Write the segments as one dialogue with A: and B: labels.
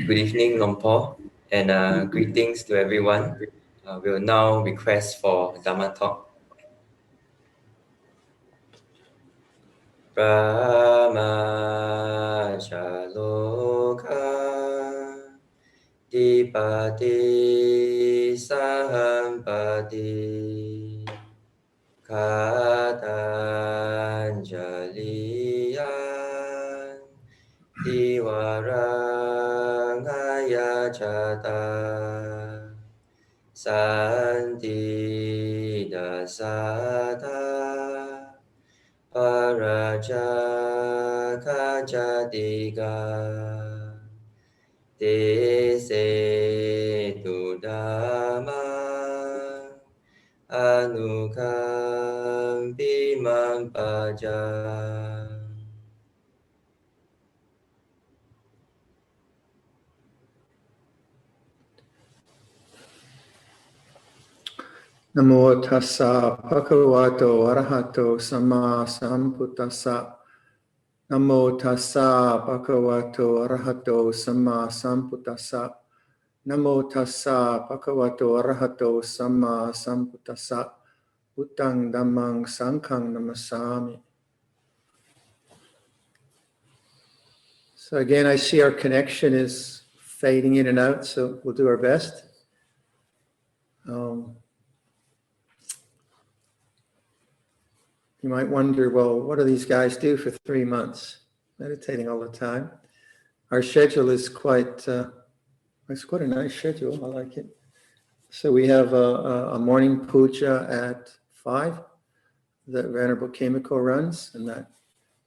A: Good evening, Luang Por, and greetings to everyone. We'll now request for Dhamma talk. Brahma Chaloka Dipati Sahampati Katanjaliyan Diwarangaya Chata Santi Dasata Parajaka Jadiga Dese Dudama Anukampi Mampaja.
B: Namo tassa bhagavato arahato sama sambuddhassa. Namo tassa bhagavato arahato sama sambuddhassa. Namo tassa bhagavato arahato sama sambuddhassa. Buddhang dhammang sanghang namasami. So again, I see our connection is fading in and out, so we'll do our best. You might wonder, well, what do these guys do for 3 months? Meditating all the time. Our schedule is it's quite a nice schedule. I like it. So we have a morning puja at 5 that Venerable Kimiko runs, and that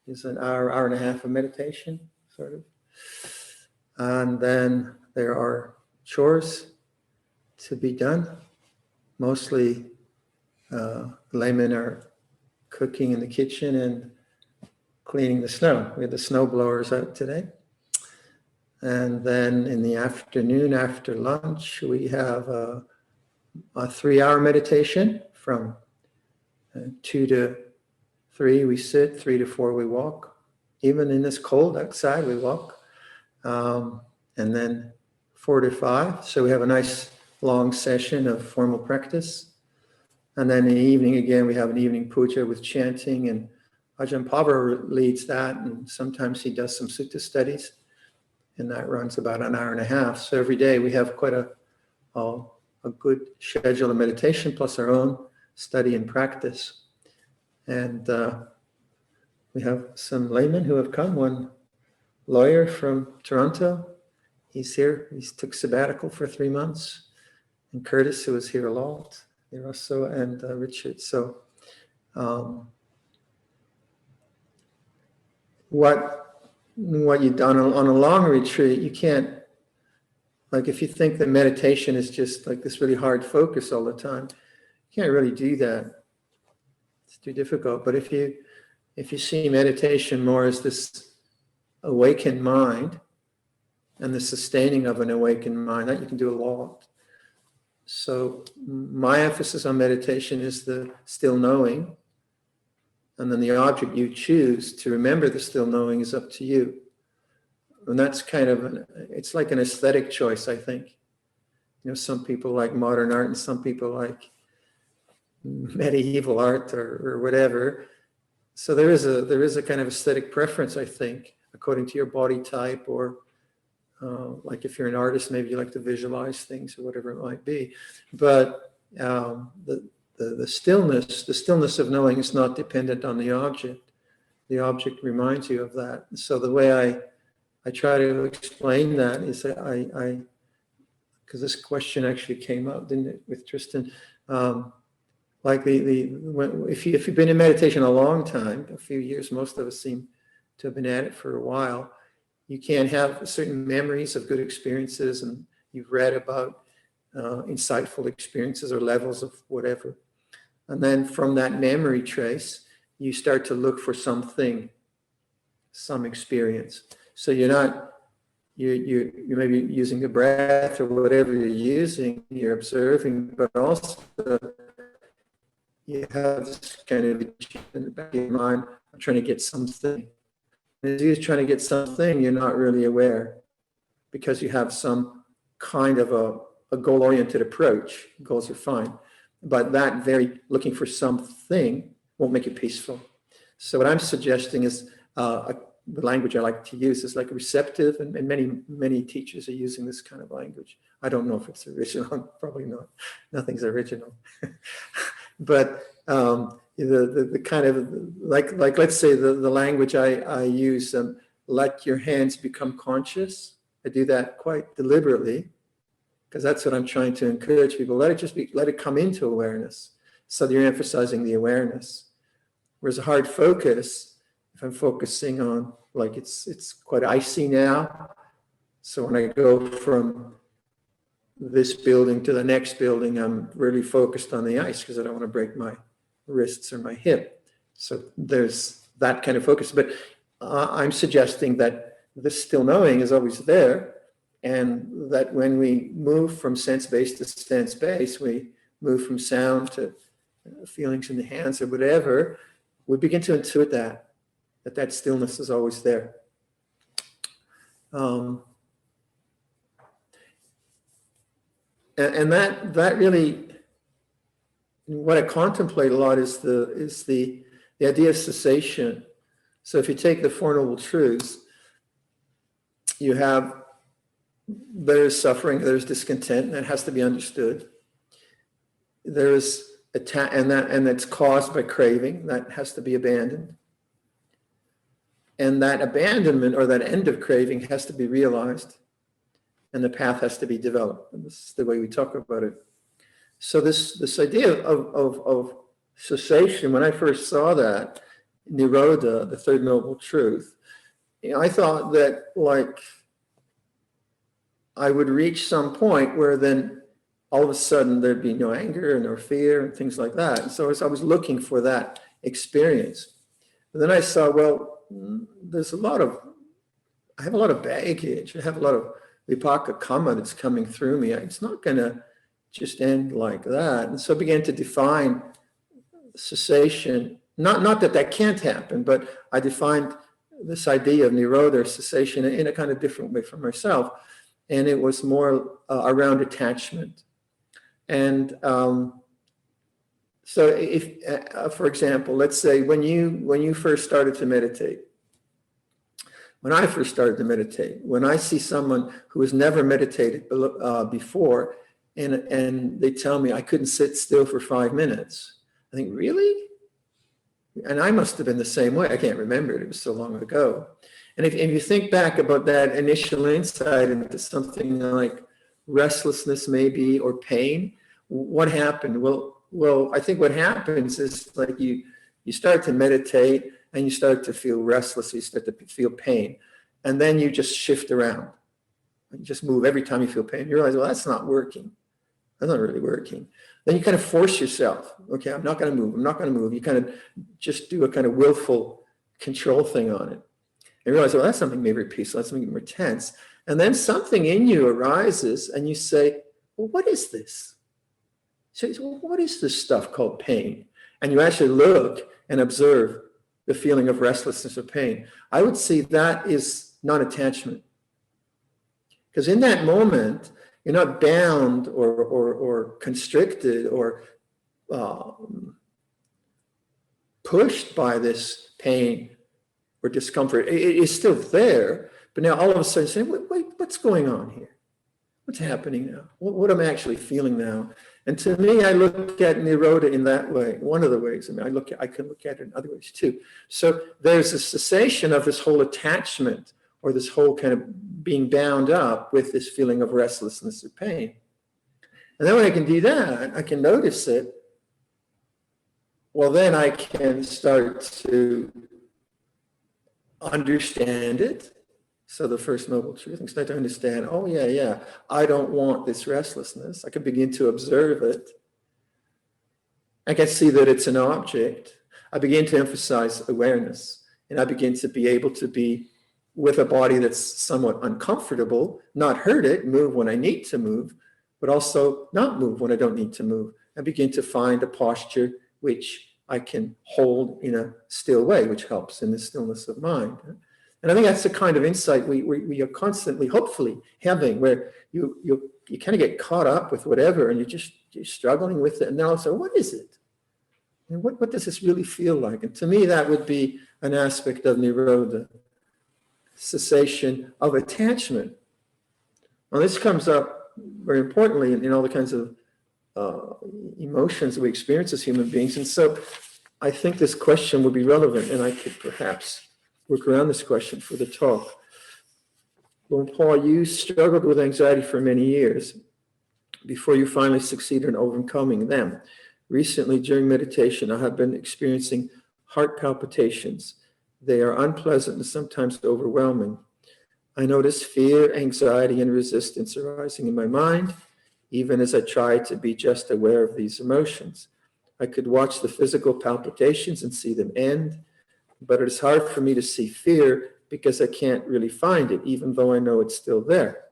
B: is an hour and a half of meditation, sort of. And then there are chores to be done. Mostly laymen are cooking in the kitchen and cleaning the snow. We had the snow blowers out today. And then in the afternoon, after lunch, we have a 3-hour meditation from 2 to 3 we sit, 3 to 4 we walk. Even in this cold outside, we walk. And then 4 to 5. So we have a nice long session of formal practice. And then in the evening, again, we have an evening puja with chanting, and Ajahn Pavra leads that, and sometimes he does some sutta studies, and that runs about an hour and a half. So every day we have quite a good schedule of meditation, plus our own study and practice. And we have some laymen who have come, one lawyer from Toronto, he's here, he took sabbatical for 3 months, and Curtis, who was here a lot, also, and Richard. So what you've done on a long retreat, you can't, like if you think that meditation is just like this really hard focus all the time, you can't really do that. It's too difficult. But if you see meditation more as this awakened mind and the sustaining of an awakened mind, that you can do a lot. So my emphasis on meditation is the still knowing, and then the object you choose to remember the still knowing is up to you. And that's kind of, it's like an aesthetic choice, I think. You know, some people like modern art and some people like medieval art or whatever. So there is a kind of aesthetic preference, I think, according to your body type, or like if you're an artist, maybe you like to visualize things or whatever it might be. But the stillness of knowing is not dependent on the object. The object reminds you of that. So the way I try to explain that is that because this question actually came up, didn't it, with Tristan? Like if you've been in meditation a long time, a few years, most of us seem to have been at it for a while. You can have certain memories of good experiences, and you've read about insightful experiences or levels of whatever. And then from that memory trace, you start to look for something, some experience. So you're maybe using the breath or whatever you're using, you're observing, but also you have this kind of in the back of your mind, I'm trying to get something. As you're trying to get something, you're not really aware, because you have some kind of a goal-oriented approach. Goals are fine, but that very looking for something won't make it peaceful. So what I'm suggesting is the language I like to use is like receptive, and many teachers are using this kind of language. I don't know if it's original, probably not. Nothing's original. But the kind of like let's say the language I use, let your hands become conscious. I do that quite deliberately because that's what I'm trying to encourage people. Let it come into awareness. So that you're emphasizing the awareness. Whereas a hard focus, if I'm focusing on, like it's quite icy now. So when I go from this building to the next building, I'm really focused on the ice because I don't want to break my wrists or my hip. So there's that kind of focus. But I'm suggesting that this still knowing is always there, and that when we move from sense-based to sense-based, we move from sound to feelings in the hands or whatever, we begin to intuit that stillness is always there. And that really, what I contemplate a lot is the idea of cessation. So if you take the Four Noble Truths, there's suffering, there's discontent, and that has to be understood. There's and that's caused by craving, that has to be abandoned. And that abandonment or that end of craving has to be realized, and the path has to be developed. And this is the way we talk about it. So this idea of cessation, when I first saw that, Nirodha, the third noble truth, I thought that like I would reach some point where then all of a sudden there'd be no anger, no fear, and things like that. And so I was looking for that experience. But then I saw, well, I have a lot of baggage. I have a lot of vipaka kamma that's coming through me. It's not going to just end like that. And so I began to define cessation. Not that can't happen, but I defined this idea of nirodha, or cessation, in a kind of different way for myself. And it was more around attachment. And so if, for example, let's say when you first started to meditate, when I first started to meditate, when I see someone who has never meditated before, and they tell me I couldn't sit still for 5 minutes, I think, really? And I must have been the same way. I can't remember it. It was so long ago. And if you think back about that initial insight into something like restlessness maybe, or pain, what happened? Well, I think what happens is like you start to meditate and you start to feel restless, you start to feel pain, and then you just shift around. You just move every time you feel pain. You realize, well, that's not working. That's not really working. Then you kind of force yourself. Okay, I'm not going to move. I'm not going to move. You kind of just do a kind of willful control thing on it. And you realize, well, that's something maybe peaceful. That's something more tense. And then something in you arises and you say, well, what is this? So, well, what is this stuff called pain? And you actually look and observe the feeling of restlessness or pain. I would say that is non-attachment. Because in that moment, you're not bound or constricted or pushed by this pain or discomfort. It is still there, but now all of a sudden saying, wait, what's going on here? What's happening now? What am I actually feeling now? And to me, I look at nirodha in that way. One of the ways. I mean, I can look at it in other ways too. So there's a cessation of this whole attachment, or this whole kind of being bound up with this feeling of restlessness or pain. And then when I can do that, I can notice it. Well, then I can start to understand it. So the first noble truth, I can start to understand, oh yeah, I don't want this restlessness. I can begin to observe it. I can see that it's an object. I begin to emphasize awareness, and I begin to be able to be with a body that's somewhat uncomfortable, not hurt it, move when I need to move, but also not move when I don't need to move. I begin to find a posture which I can hold in a still way, which helps in the stillness of mind. And I think that's the kind of insight we are constantly, hopefully, having, where you kind of get caught up with whatever, and you're struggling with it. And now also, what is it? And what does this really feel like? And to me, that would be an aspect of Nirodha, cessation of attachment. Now, this comes up very importantly in all the kinds of emotions we experience as human beings. And so I think this question would be relevant, and I could perhaps work around this question for the talk. Luang Por, you struggled with anxiety for many years before you finally succeeded in overcoming them. Recently, during meditation, I have been experiencing heart palpitations. They are unpleasant and sometimes overwhelming. I notice fear, anxiety, and resistance arising in my mind, even as I try to be just aware of these emotions. I could watch the physical palpitations and see them end, but it is hard for me to see fear because I can't really find it, even though I know it's still there.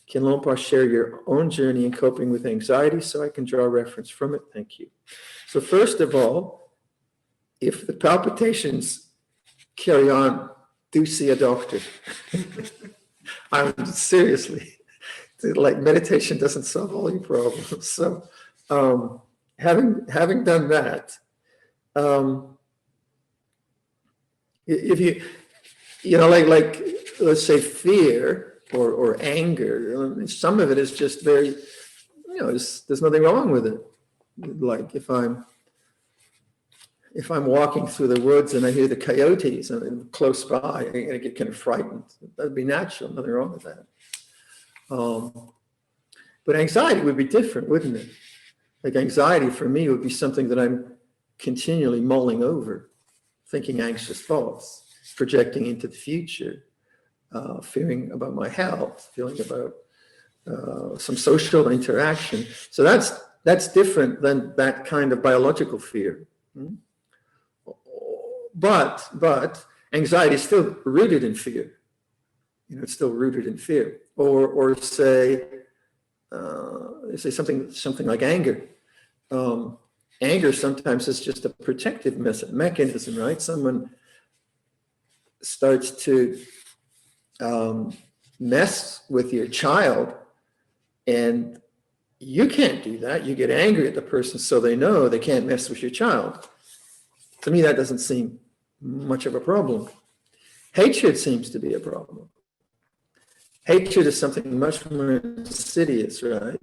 B: Can Luang Por share your own journey in coping with anxiety so I can draw reference from it? Thank you. So first of all, if the palpitations carry on, do see a doctor. I'm seriously, like, meditation doesn't solve all your problems. So having done that, if you know, like let's say fear or anger, some of it is just very, you know, there's nothing wrong with it. Like if I'm walking through the woods and I hear the coyotes and they're close by, I get kind of frightened. That'd be natural, nothing wrong with that. But anxiety would be different, wouldn't it? Like anxiety for me would be something that I'm continually mulling over, thinking anxious thoughts, projecting into the future, fearing about my health, feeling about some social interaction. So that's different than that kind of biological fear. But anxiety is still rooted in fear. You know, it's still rooted in fear. Or say something like anger. Anger sometimes is just a protective mechanism, right? Someone starts to mess with your child, and you can't do that. You get angry at the person so they know they can't mess with your child. To me, that doesn't seem much of a problem. Hatred seems to be a problem. Hatred is something much more insidious, right?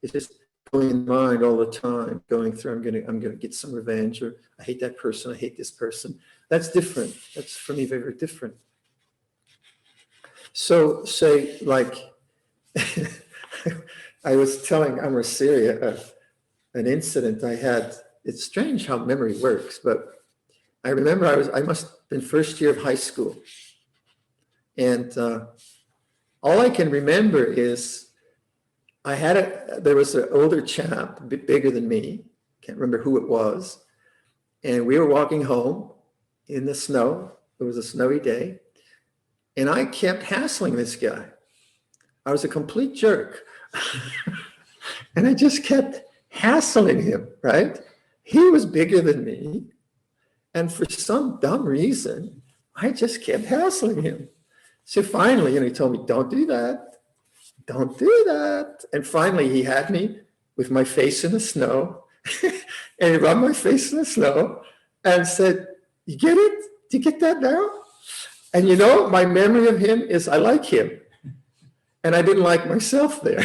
B: It's just going in mind all the time, going through, I'm gonna get some revenge, or I hate that person, I hate this person. That's different. That's for me very, very different. So say like, I was telling Amar Syria an incident I had. It's strange how memory works, but I remember I must have been first year of high school. And all I can remember is there was an older chap, a bit bigger than me, can't remember who it was. And we were walking home in the snow. It was a snowy day. And I kept hassling this guy. I was a complete jerk. And I just kept hassling him, right? He was bigger than me. And for some dumb reason, I just kept hassling him. So finally, he told me, don't do that. Don't do that. And finally, he had me with my face in the snow. And he rubbed my face in the snow and said, you get it? Do you get that now? And my memory of him is I like him. And I didn't like myself there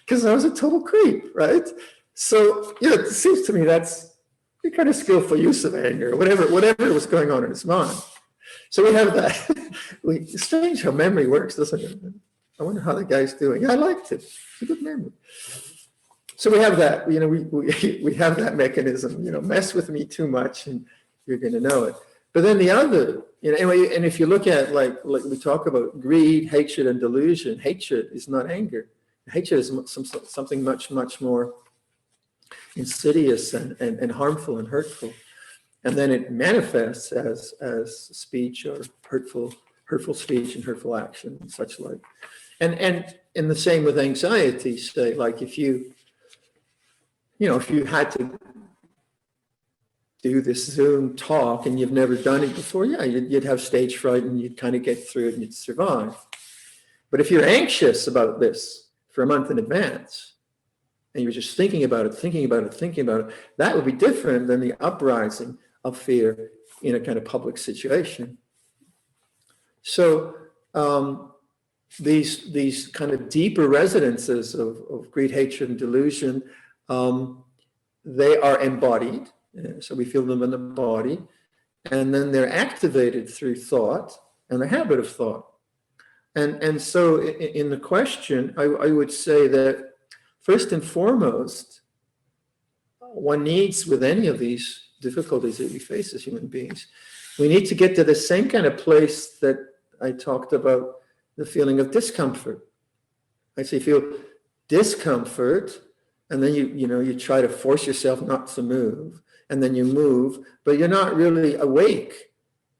B: because I was a total creep, right? So, it seems to me that's a kind of skillful use of anger, whatever was going on in his mind. So we have that. It's strange how memory works, doesn't it? I wonder how the guy's doing. I liked it. It's a good memory. So we have that. We have that mechanism. Mess with me too much, and you're going to know it. But then the other, and if you look at like we talk about greed, hatred, and delusion, hatred is not anger. Hatred is something much, much more insidious and harmful and hurtful. And then it manifests as speech or hurtful speech and hurtful action and such like. And in the same with anxiety, say like if you had to do this Zoom talk and you've never done it before, yeah, you'd have stage fright and you'd kind of get through it and you'd survive. But if you're anxious about this for a month in advance, and you're just thinking about it, that would be different than the uprising of fear in a kind of public situation. So these kind of deeper residences of greed, hatred, and delusion, they are embodied. So we feel them in the body, and then they're activated through thought and the habit of thought. And so in the question, I would say that first and foremost, one needs, with any of these difficulties that we face as human beings, we need to get to the same kind of place that I talked about, the feeling of discomfort. I say feel discomfort, and then you try to force yourself not to move, and then you move, but you're not really awake.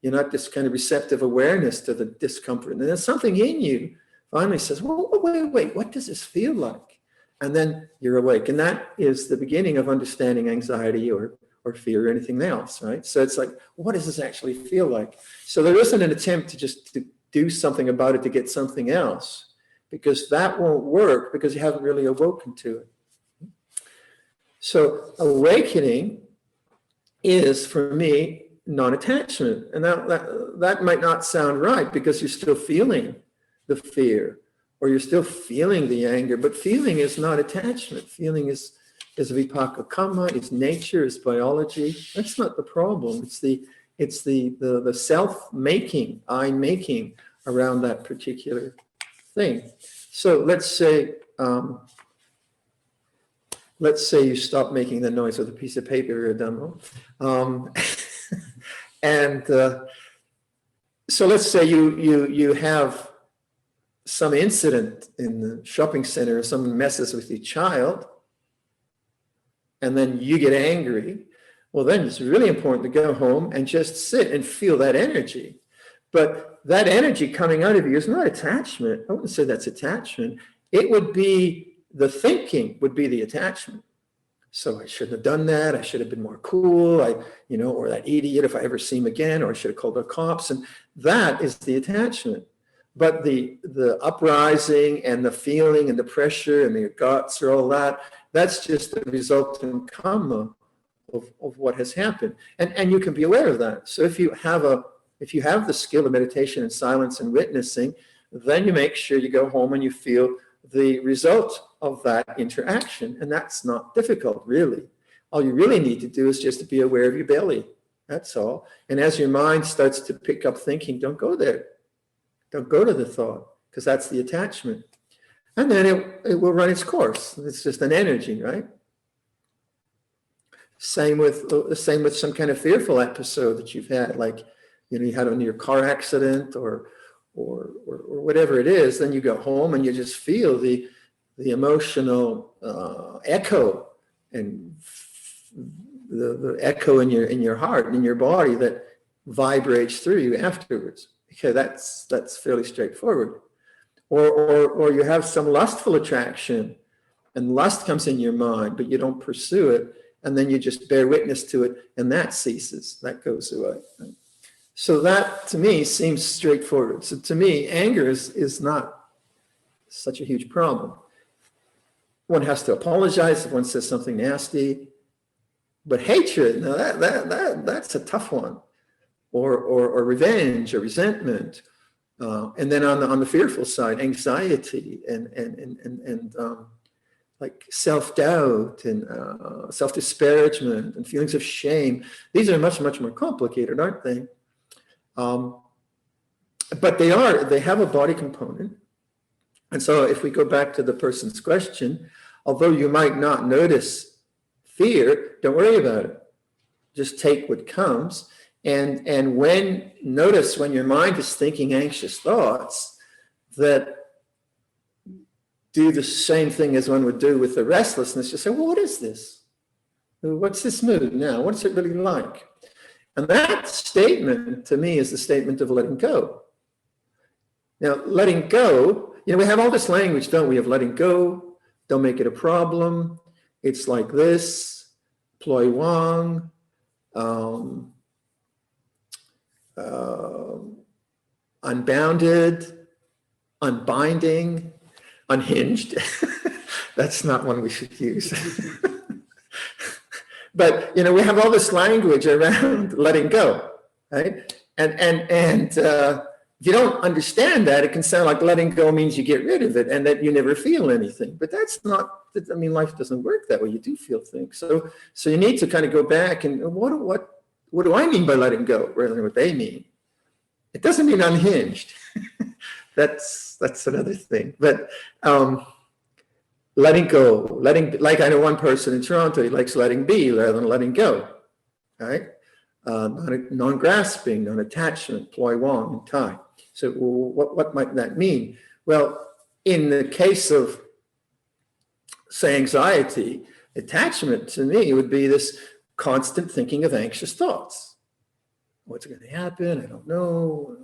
B: You're not this kind of receptive awareness to the discomfort. And then something in you finally says, well, wait, what does this feel like? And then you're awake. And that is the beginning of understanding anxiety or fear or anything else, right? So it's like, what does this actually feel like? So there isn't an attempt to do something about it to get something else, because that won't work because you haven't really awoken to it. So awakening is, for me, non-attachment. And that might not sound right because you're still feeling the fear, or you're still feeling the anger, but feeling is not attachment. Feeling is vipaka kamma, is nature, is biology. That's not the problem. It's the self-making, I-making around that particular thing. So let's say you stop making the noise with a piece of paper, Viradhammo. So let's say you have some incident in the shopping center, or someone messes with your child, and then you get angry. Well, then it's really important to go home and just sit and feel that energy. But that energy coming out of you is not attachment. I wouldn't say that's attachment. It would be the thinking would be the attachment. So I shouldn't have done that. I should have been more cool. Or that idiot, if I ever see him again, or I should have called the cops. And that is the attachment. But the uprising and the feeling and the pressure and the guts or all that, that's just the resultant karma of what has happened. And you can be aware of that. So if you have the skill of meditation and silence and witnessing, then you make sure you go home and you feel the result of that interaction. And that's not difficult, really. All you really need to do is just to be aware of your belly. That's all. And as your mind starts to pick up thinking, don't go there. Don't go to the thought, because that's the attachment. And then it will run its course. It's just an energy, right? Same with some kind of fearful episode that you've had, like you had in your car accident or whatever it is. Then you go home and you just feel the emotional echo, and the echo in your heart and in your body that vibrates through you afterwards. Okay, that's fairly straightforward. Or you have some lustful attraction, and lust comes in your mind, but you don't pursue it, and then you just bear witness to it, and that ceases, that goes away. Right? So that, to me, seems straightforward. So to me, anger is not such a huge problem. One has to apologize if one says something nasty, but hatred, now that's a tough one. Or revenge or resentment, and then on the fearful side, anxiety and like self-doubt and self-disparagement and feelings of shame. These are much more complicated, aren't they? But they have a body component. And so if we go back to the person's question, although you might not notice fear, don't worry about it. Just take what comes. And notice when your mind is thinking anxious thoughts, that do the same thing as one would do with the restlessness. You say, well, what is this? What's this mood now? What's it really like? And that statement, to me, is the statement of letting go. Now, letting go, we have all this language, don't we, of letting go, don't make it a problem, it's like this, ploy wang, um, unbounded, unbinding, unhinged. That's not one we should use. But, you know, we have all this language around letting go, right? And if you don't understand that, it can sound like letting go means you get rid of it and that you never feel anything. But that's not, I mean, life doesn't work that way. You do feel things. So you need to kind of go back and what do I mean by letting go rather than what they mean? It doesn't mean unhinged. That's another thing. But letting go, like I know one person in Toronto, he likes letting be rather than letting go, right? Non-grasping, non-attachment, ploy wong, and Thai. So what might that mean? Well, in the case of, say, anxiety, attachment to me would be this constant thinking of anxious thoughts. What's going to happen? I don't know.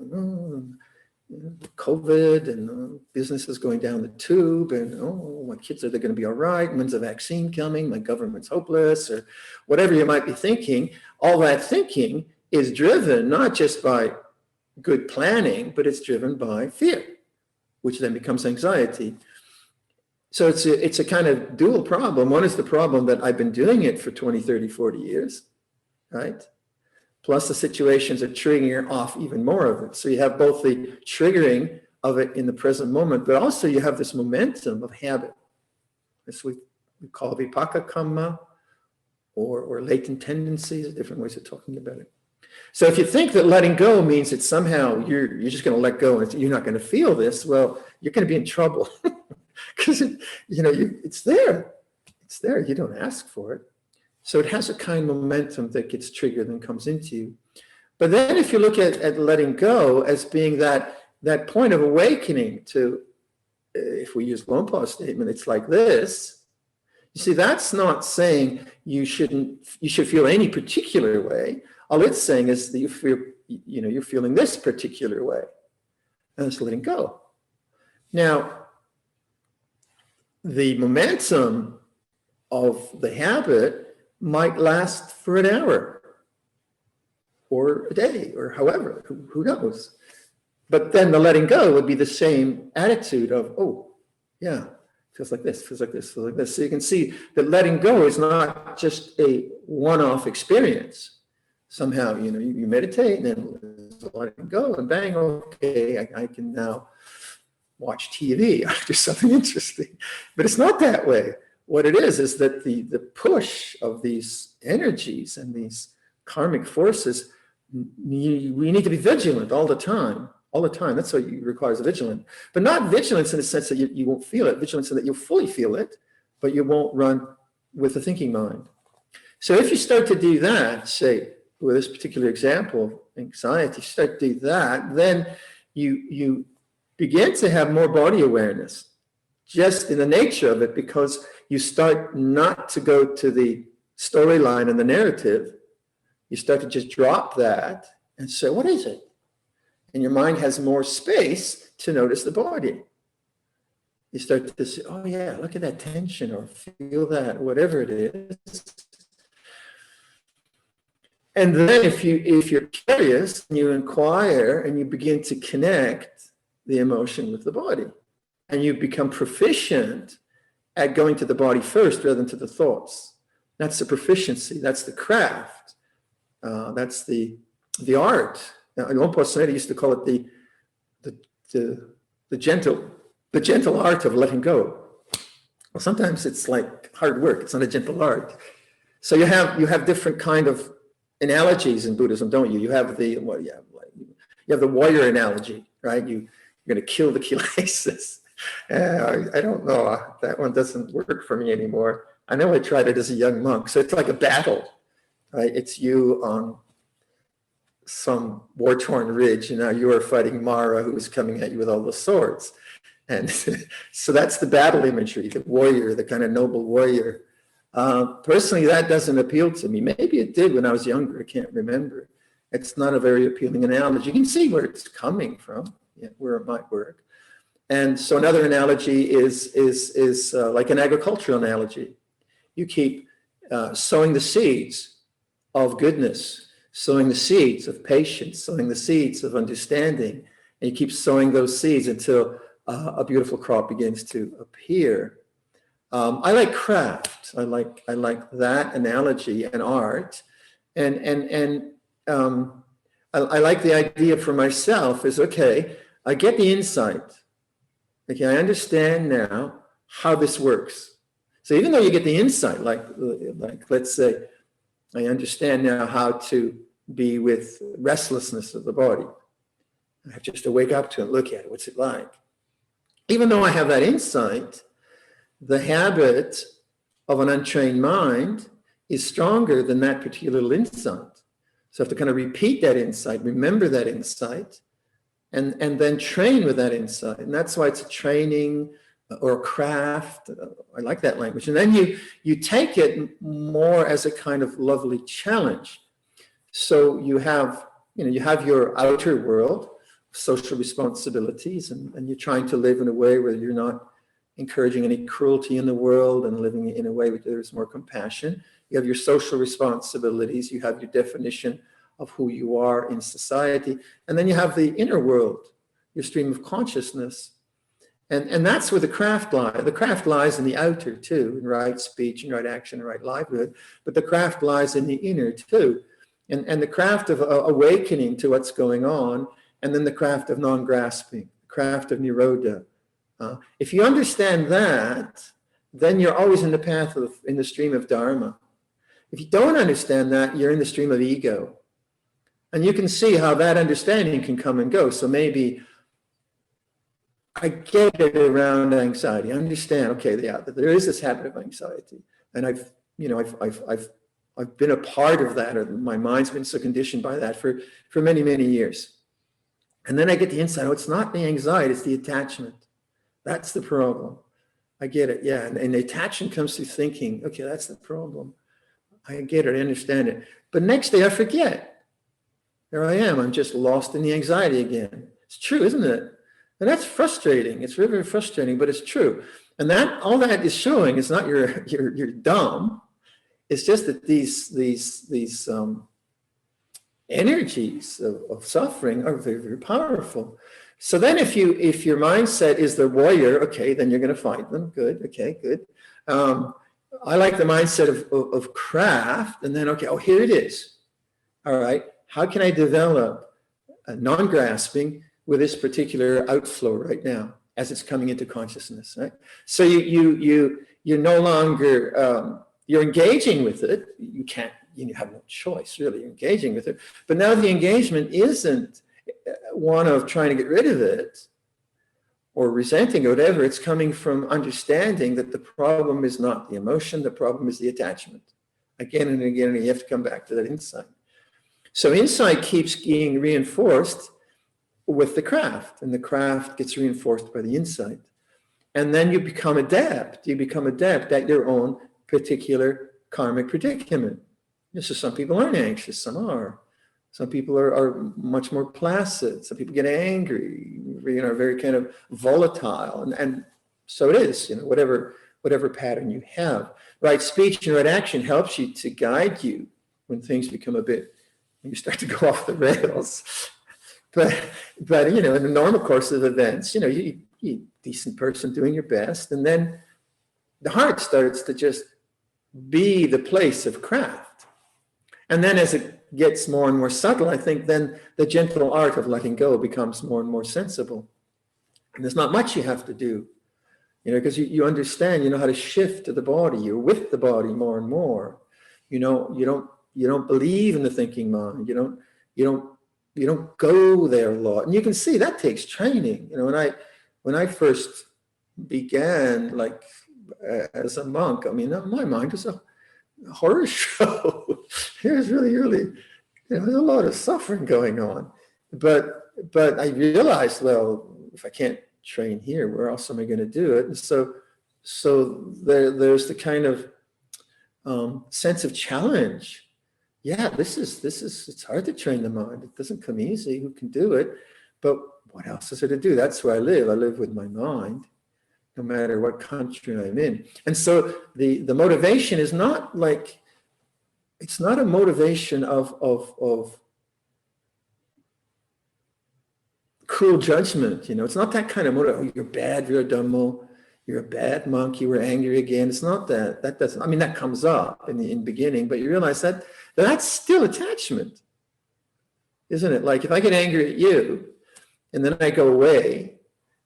B: COVID and business is going down the tube, and my kids, are they going to be all right? When's the vaccine coming? My government's hopeless, or whatever you might be thinking. All that thinking is driven not just by good planning, but it's driven by fear, which then becomes anxiety. So it's a kind of dual problem. One is the problem that I've been doing it for 20, 30, 40 years, right? Plus the situations are triggering off even more of it. So you have both the triggering of it in the present moment, but also you have this momentum of habit. This we call vipaka kamma, or latent tendencies, different ways of talking about it. So if you think that letting go means that somehow you're just going to let go and you're not going to feel this, well, you're going to be in trouble because it's there. It's there. You don't ask for it. So it has a kind of momentum that gets triggered and comes into you. But then if you look at letting go as being that point of awakening to, if we use Luang Por's statement, it's like this. You see, that's not saying you should feel any particular way. All it's saying is that you're feeling this particular way. And it's letting go. Now, the momentum of the habit might last for an hour or a day or however, who knows? But then the letting go would be the same attitude of, oh, yeah, feels like this, feels like this, feels like this. So you can see that letting go is not just a one-off experience. Somehow, you meditate and then letting go and bang, okay, I can now watch TV or do something interesting. But it's not that way. What it is that the push of these energies and these karmic forces, we need to be vigilant all the time. That's what requires vigilance. But not vigilance in the sense that you won't feel it, vigilance in that you'll fully feel it, but you won't run with a thinking mind. So if you start to do that, say, with this particular example, anxiety, start to do that, then you begin to have more body awareness, just in the nature of it, because you start not to go to the storyline and the narrative. You start to just drop that and say, what is it? And your mind has more space to notice the body. You start to say, oh yeah, look at that tension, or feel that, whatever it is. And then if you're curious, you inquire and you begin to connect the emotion with the body. And you become proficient at going to the body first rather than to the thoughts. That's the proficiency. That's the craft. That's the art. Now, Luang Por used to call it the gentle art of letting go. Well, sometimes it's like hard work. It's not a gentle art. So you have different kind of analogies in Buddhism, don't you? You have the warrior analogy, right? You're going to kill the kilesas. I don't know. That one doesn't work for me anymore. I know I tried it as a young monk. So it's like a battle, right? It's you on some war-torn ridge, and now you are fighting Mara, who's coming at you with all the swords. And so that's the battle imagery, the warrior, the kind of noble warrior. Personally, that doesn't appeal to me. Maybe it did when I was younger. I can't remember. It's not a very appealing analogy. You can see where it's coming from, where it might work. And so another analogy is like an agricultural analogy. You keep sowing the seeds of goodness, sowing the seeds of patience, sowing the seeds of understanding. And you keep sowing those seeds until a beautiful crop begins to appear. I like craft. I like that analogy and art. And I like the idea for myself is, okay, I get the insight. Okay, I understand now how this works. So even though you get the insight, like let's say, I understand now how to be with restlessness of the body. I have just to wake up to it, look at it. What's it like? Even though I have that insight, the habit of an untrained mind is stronger than that particular insight. So I have to kind of repeat that insight, remember that insight, and then train with that insight. And that's why it's a training or a craft. I like that language. And then you take it more as a kind of lovely challenge. So you have your outer world, social responsibilities, and you're trying to live in a way where you're not encouraging any cruelty in the world and living in a way where there's more compassion. You have your social responsibilities, you have your definition of who you are in society, and then you have the inner world, your stream of consciousness. And that's where the craft lies. The craft lies in the outer too, in right speech and right action and right livelihood, but the craft lies in the inner too. And the craft of awakening to what's going on, and then the craft of non-grasping, the craft of nirodha. If you understand that, then you're always in the path in the stream of dharma. If you don't understand that, you're in the stream of ego. And you can see how that understanding can come and go. So maybe I get it around anxiety. I understand, okay, yeah, there is this habit of anxiety. And I've been a part of that, or my mind's been so conditioned by that for many, many years. And then I get the insight, oh, it's not the anxiety, it's the attachment. That's the problem. I get it, yeah. And the attachment comes through thinking, okay, that's the problem. I get it, I understand it. But next day I forget. There I am, I'm just lost in the anxiety again. It's true, isn't it? And that's frustrating. It's very, very frustrating, but it's true. And that all that is showing is not you're dumb. It's just that these energies of suffering are very, very powerful. So then if your mindset is the warrior, okay, then you're going to fight them. Good, okay, good. I like the mindset of craft, and then, okay, oh, here it is. All right, how can I develop a non-grasping with this particular outflow right now as it's coming into consciousness, right? So you're no longer, you're engaging with it. You can't, you have no choice, really. You're engaging with it. But now the engagement isn't one of trying to get rid of it or resenting or whatever. It's coming from understanding that the problem is not the emotion, the problem is the attachment. Again and again, and you have to come back to that insight. So insight keeps being reinforced with the craft, and the craft gets reinforced by the insight. And then you become adept. You become adept at your own particular karmic predicament. So some people aren't anxious, some are. Some people are much more placid. Some people get angry, very kind of volatile. And so it is, whatever pattern you have. Right speech and right action helps you to guide you when things become when you start to go off the rails. But in the normal course of events, you're a decent person doing your best. And then the heart starts to just be the place of craft. And then as it gets more and more subtle, I think then the gentle art of letting go becomes more and more sensible. And there's not much you have to do, because you understand, you know how to shift to the body. You're with the body more and more. You don't believe in the thinking mind. You don't go there a lot. And you can see that takes training. When I first began, like as a monk, my mind was a horror show. There's really, there's a lot of suffering going on. But I realized, well, if I can't train here, where else am I going to do it? And so there's the kind of sense of challenge. Yeah, it's hard to train the mind. It doesn't come easy. Who can do it? But what else is there to do? That's where I live. I live with my mind, no matter what country I'm in. And so the motivation is not like it's not a motivation of cruel judgment, It's not that kind of motive. Oh, you're bad, Viradhammo. You're a bad monk. You were angry again. It's not that. That doesn't. I mean, that comes up in the beginning, but you realize that that's still attachment, isn't it? Like if I get angry at you, and then I go away,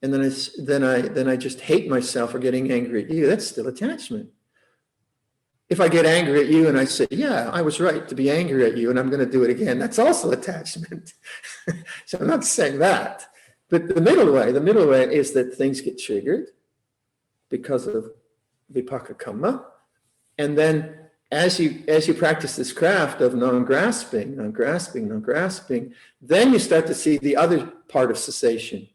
B: and then I just hate myself for getting angry at you. That's still attachment. If I get angry at you and I say, yeah, I was right to be angry at you and I'm going to do it again, that's also attachment. So I'm not saying that. But the middle way is that things get triggered because of vipaka kamma. And then as you practice this craft of non-grasping, then you start to see the other part of cessation.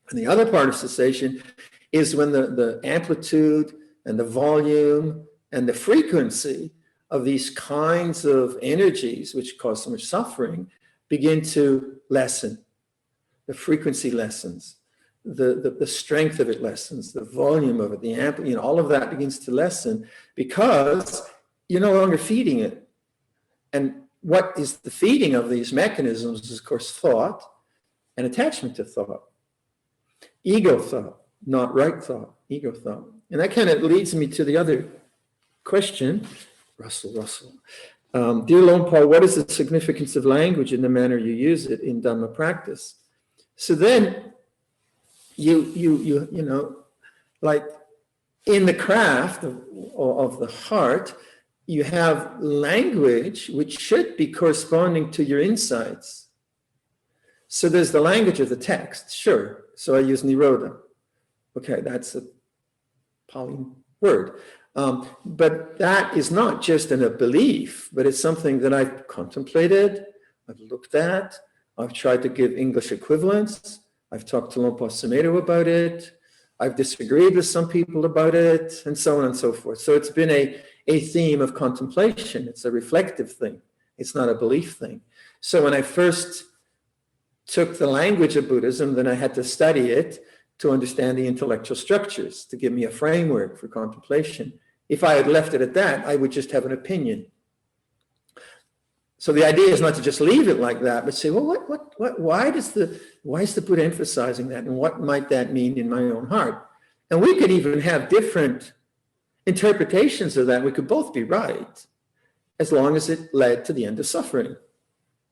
B: And the other part of cessation is when the amplitude and the volume and the frequency of these kinds of energies, which cause so much suffering, begin to lessen. The frequency lessens, the strength of it lessens, the volume of it, the amplitude, all of that begins to lessen because you're no longer feeding it. And what is the feeding of these mechanisms is, of course, thought and attachment to thought. Ego thought, not right thought, ego thought. And that kind of leads me to the other question. Russell. Dear Luang Por, what is the significance of language in the manner you use it in Dhamma practice? So then you know, like in the craft of the heart, you have language which should be corresponding to your insights. So there's the language of the text, sure. So I use nirodha. Okay, that's a Pali word. But that is not just in a belief, but it's something that I've contemplated, I've looked at, I've tried to give English equivalents, I've talked to Luang Por Sumedho about it, I've disagreed with some people about it, and so on and so forth. So it's been a theme of contemplation. It's a reflective thing. It's not a belief thing. So when I first took the language of Buddhism, then I had to study it to understand the intellectual structures, to give me a framework for contemplation. If I had left it at that, I would just have an opinion. So the idea is not to just leave it like that, but say, well, why is the Buddha emphasizing that, and what might that mean in my own heart? And we could even have different interpretations of that. We could both be right, as long as it led to the end of suffering.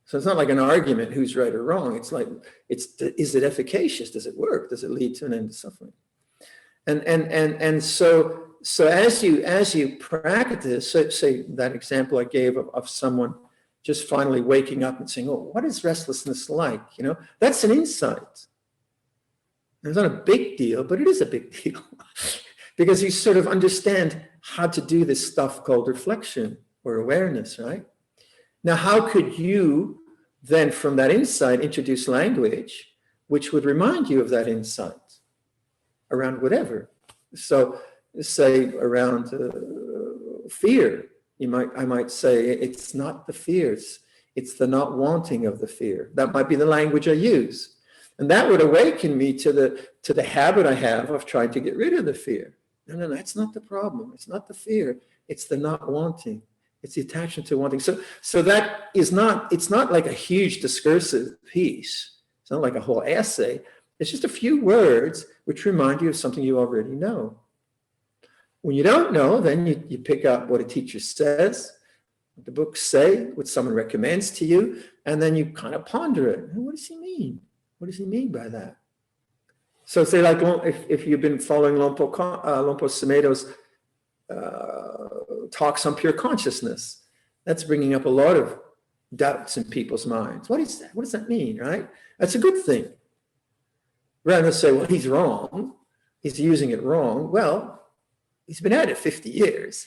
B: So it's not like an argument who's right or wrong. It's like, is it efficacious? Does it work? Does it lead to an end of suffering? And so as you practice, say that example I gave of someone just finally waking up and saying, oh, what is restlessness like? That's an insight. It's not a big deal, but it is a big deal because you sort of understand how to do this stuff called reflection or awareness, right? Now, how could you then from that insight introduce language which would remind you of that insight around whatever? So say around fear, I might say it's not the fears, it's the not wanting of the fear. That might be the language I use. And that would awaken me to the habit I have of trying to get rid of the fear. No, that's not the problem. It's not the fear, it's the not wanting. It's the attachment to wanting. So that is not, it's not like a huge discursive piece. It's not like a whole essay. It's just a few words which remind you of something you already know. When you don't know, then you pick up what a teacher says, what the books say, what someone recommends to you, and then you kind of ponder it. What does he mean? What does he mean by that? So say like if you've been following Luang Por Sumedho's talks on pure consciousness, that's bringing up a lot of doubts in people's minds. What is that? What does that mean, right? That's a good thing. Rather than say, well, he's wrong, he's using it wrong. Well, he's been at it 50 years.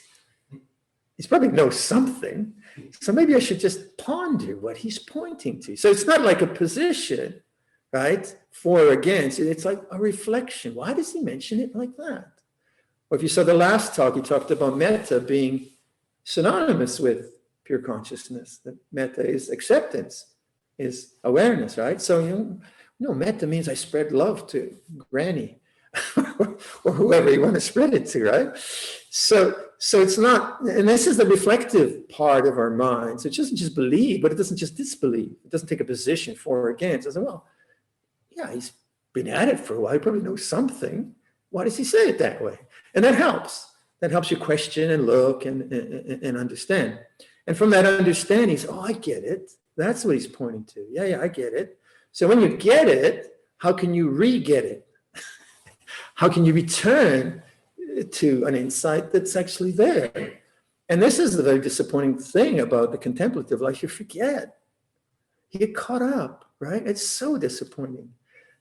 B: He's probably knows something. So maybe I should just ponder what he's pointing to. So it's not like a position, right? For or against. It's like a reflection. Why does he mention it like that? Or if you saw the last talk, he talked about metta being synonymous with pure consciousness. That metta is acceptance, is awareness, right? So, metta means I spread love to Granny or whoever you want to spread it to, right? So so it's not, and this is the reflective part of our minds. It doesn't just believe, but it doesn't just disbelieve. It doesn't take a position for or against. It says, well, yeah, he's been at it for a while. He probably knows something. Why does he say it that way? And that helps. That helps you question and look and understand. And from that understanding, oh, I get it. That's what he's pointing to. Yeah, I get it. So when you get it, how can you re-get it? How can you return to an insight that's actually there? And this is the very disappointing thing about the contemplative life. You forget. You get caught up, right? It's so disappointing.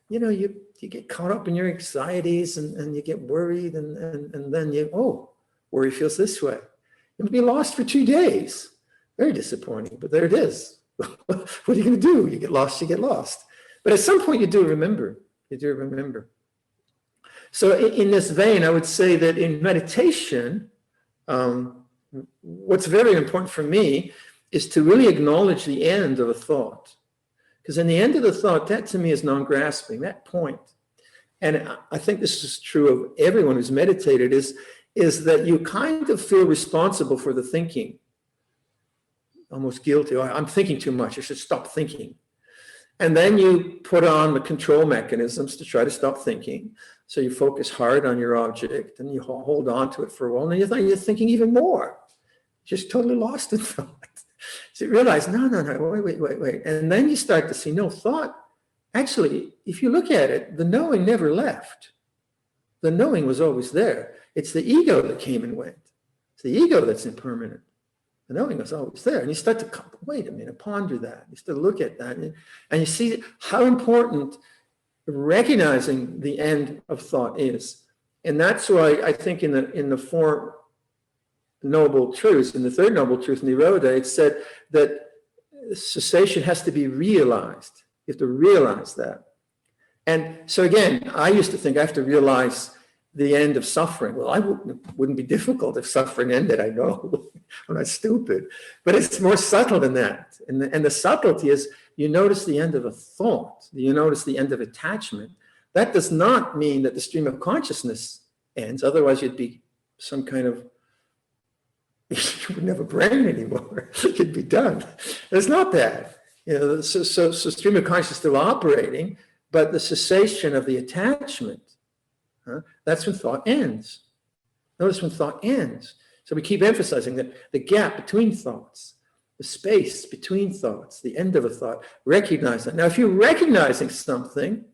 B: You know, you get caught up in your anxieties and you get worried and then worry feels this way. You'll be lost for 2 days. Very disappointing, but there it is. What are you going to do? You get lost, you get lost. But at some point you do remember. You do remember. So in this vein, I would say that in meditation, what's very important for me is to really acknowledge the end of a thought. Because in the end of the thought, that to me is non-grasping, that point. And I think this is true of everyone who's meditated, is that you kind of feel responsible for the thinking. Almost guilty. Oh, I'm thinking too much. I should stop thinking. And then you put on the control mechanisms to try to stop thinking. So you focus hard on your object and you hold on to it for a while. And then you're thinking even more. Just totally lost in thought. So you realize, no, wait. And then you start to see, no, thought, actually, if you look at it, the knowing never left. The knowing was always there. It's the ego that came and went. It's the ego that's impermanent. The knowing was always there. And you start to, wait a minute, ponder that. You start to look at that. And you see how important recognizing the end of thought is. And that's why I think in the Four Noble Truths, in the third Noble Truth, Nirodha, it said that cessation has to be realized. You have to realize that. And so again, I used to think I have to realize the end of suffering. Well, wouldn't be difficult if suffering ended, I know. I'm not stupid. But it's more subtle than that. And the subtlety is you notice the end of a thought. You notice the end of attachment. That does not mean that the stream of consciousness ends. Otherwise, you'd be some kind of, you wouldn't have a brain anymore. You'd be done. It's not that. You know, so stream of consciousness is still operating, but the cessation of the attachment, that's when thought ends. Notice when thought ends. So we keep emphasizing that the gap between thoughts, the space between thoughts, the end of a thought, recognize that. Now, if you're recognizing something,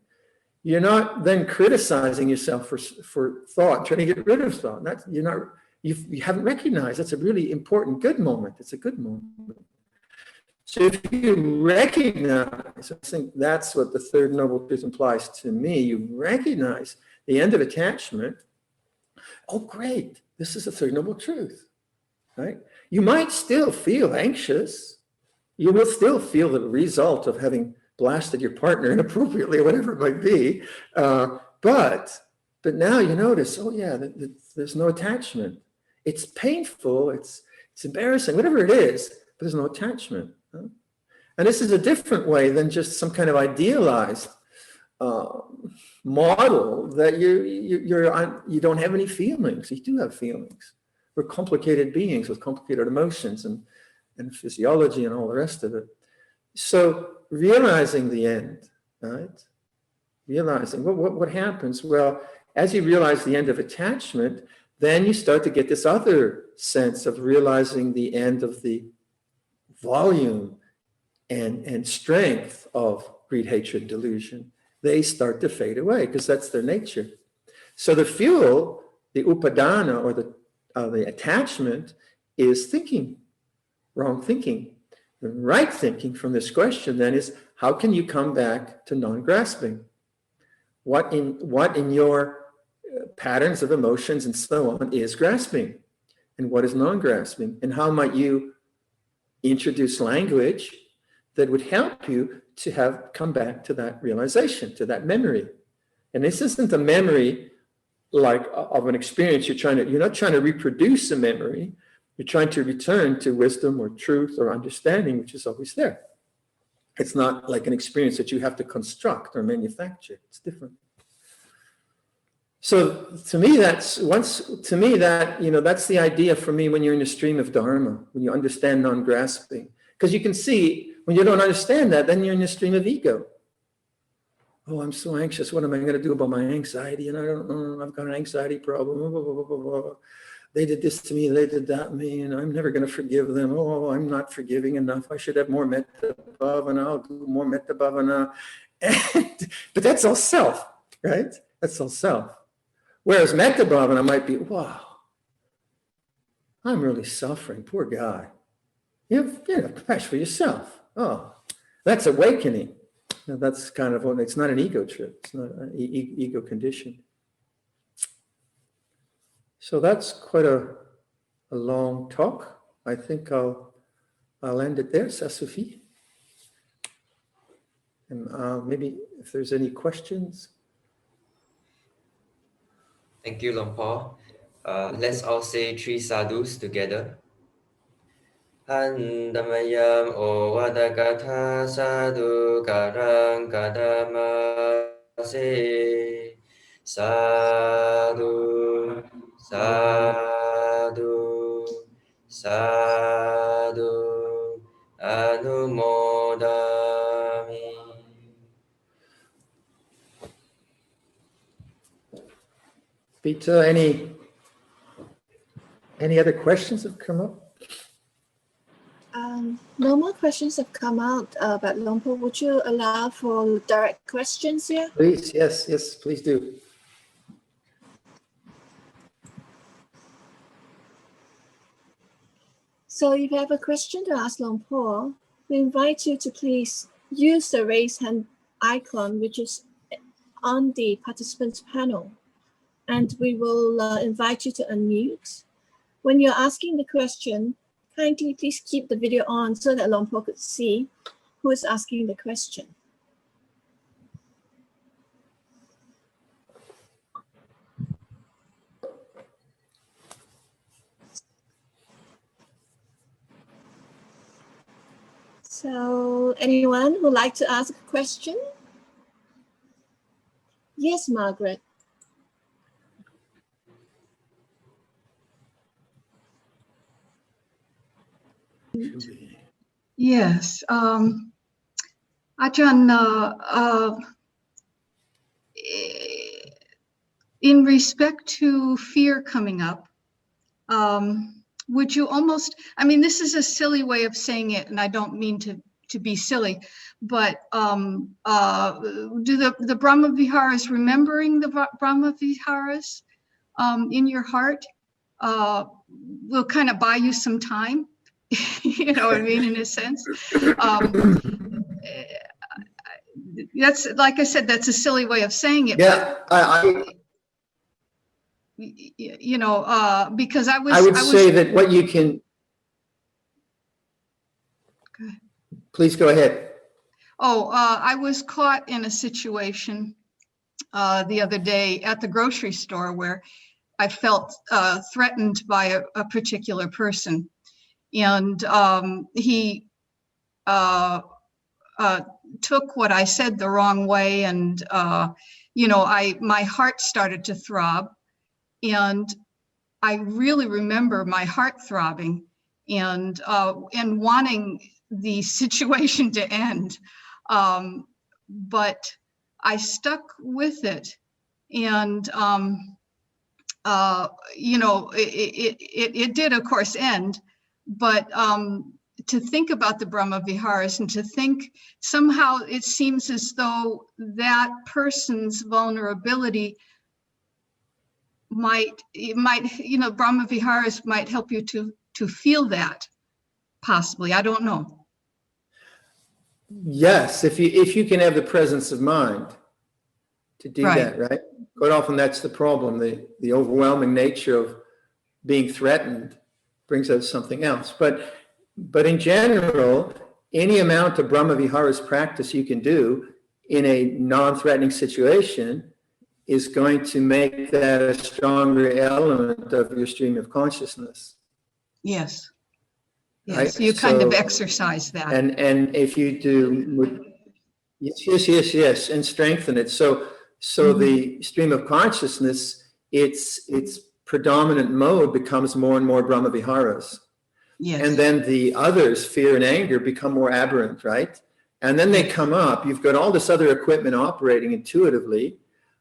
B: you're not then criticizing yourself for thought, trying to get rid of thought. You haven't recognized. That's a really important, good moment. It's a good moment. So if you recognize, I think that's what the third Noble Truth implies to me. You recognize the end of attachment. Oh, great. This is the third Noble Truth, right? You might still feel anxious. You will still feel the result of having blasted your partner inappropriately or whatever it might be. But now you notice, oh yeah, there's no attachment. It's painful, it's embarrassing, whatever it is, but there's no attachment. And this is a different way than just some kind of idealized model that you don't have any feelings. You do have feelings. We're complicated beings with complicated emotions and physiology and all the rest of it. So realizing the end, right? Realizing what happens? Well, as you realize the end of attachment, then you start to get this other sense of realizing the end of the volume and strength of greed, hatred, delusion. They start to fade away because that's their nature. So the fuel, the upadana, or the attachment, is thinking, wrong thinking. The right thinking from this question then is, how can you come back to non-grasping? What in your patterns of emotions and so on is grasping? And what is non-grasping? And how might you introduce language that would help you to come back to that realization, to that memory? And this isn't a memory like of an experience you're not trying to reproduce a memory. You're trying to return to wisdom or truth or understanding, which is always there. It's not like an experience that you have to construct or manufacture. It's different. So to me, that's that's the idea for me when you're in a stream of Dharma, when you understand non-grasping. Because you can see when you don't understand that, then you're in a stream of ego. Oh, I'm so anxious. What am I going to do about my anxiety? And I don't know, I've got an anxiety problem. Blah, blah, blah, blah, blah. They did this to me, they did that to me, and I'm never going to forgive them. Oh, I'm not forgiving enough. I should have more metta bhavana. I'll do more metta bhavana. But that's all self, right? That's all self. Whereas metta bhavana might be, wow, I'm really suffering. Poor guy. You have compassion for yourself. Oh, that's awakening. Now that's kind of, it's not an ego trip. It's not an ego condition. So that's quite a long talk. I think I'll end it there. Ça suffit. And maybe if there's any questions.
A: Thank you, Luang Por. Let's all say 3 sadhus together. Handamayam o vadagata sadhu karang kadamase sadhu sadhu sadhu anumodami.
B: Peter, any other questions have come up?
C: No more questions have come out, but Luang Por, would you allow for direct questions here?
B: Please, yes, please do.
C: So if you have a question to ask Luang Por, we invite you to please use the raise hand icon, which is on the participants panel, and we will invite you to unmute. When you're asking the question, kindly please keep the video on so that Luang Por could see who is asking the question. So anyone who would like to ask a question? Yes, Margaret.
D: Yes, Ajahn, in respect to fear coming up, would you almost, I mean, this is a silly way of saying it, and I don't mean to be silly, but do the Brahma Viharas, remembering the Brahma Viharas in your heart, will kind of buy you some time? You know what I mean, in a sense. That's, like I said, that's a silly way of saying it.
B: Yeah,
D: You know, because I would
B: say that what you can.
D: Go ahead.
B: Please go ahead.
D: Oh, I was caught in a situation the other day at the grocery store where I felt threatened by a particular person. And he took what I said the wrong way, and you know, my heart started to throb, and I really remember my heart throbbing and wanting the situation to end, but I stuck with it, and you know, it did of course end. But to think about the Brahma Viharas and to think somehow it seems as though that person's vulnerability might, you know, Brahma Viharas might help you to feel that, possibly. I don't know.
B: Yes, if you can have the presence of mind to do that, right? Quite often that's the problem, the overwhelming nature of being threatened brings out something else. But in general, any amount of Brahma Viharas practice you can do in a non-threatening situation is going to make that a stronger element of your stream of consciousness.
D: Yes. Yes,
B: right?
D: You kind of exercise that.
B: And if you do, yes, and strengthen it. So So the stream of consciousness, its predominant mode becomes more and more Brahmaviharas.
D: Yes.
B: And then the others, fear and anger, become more aberrant, right? And then they come up. You've got all this other equipment operating intuitively,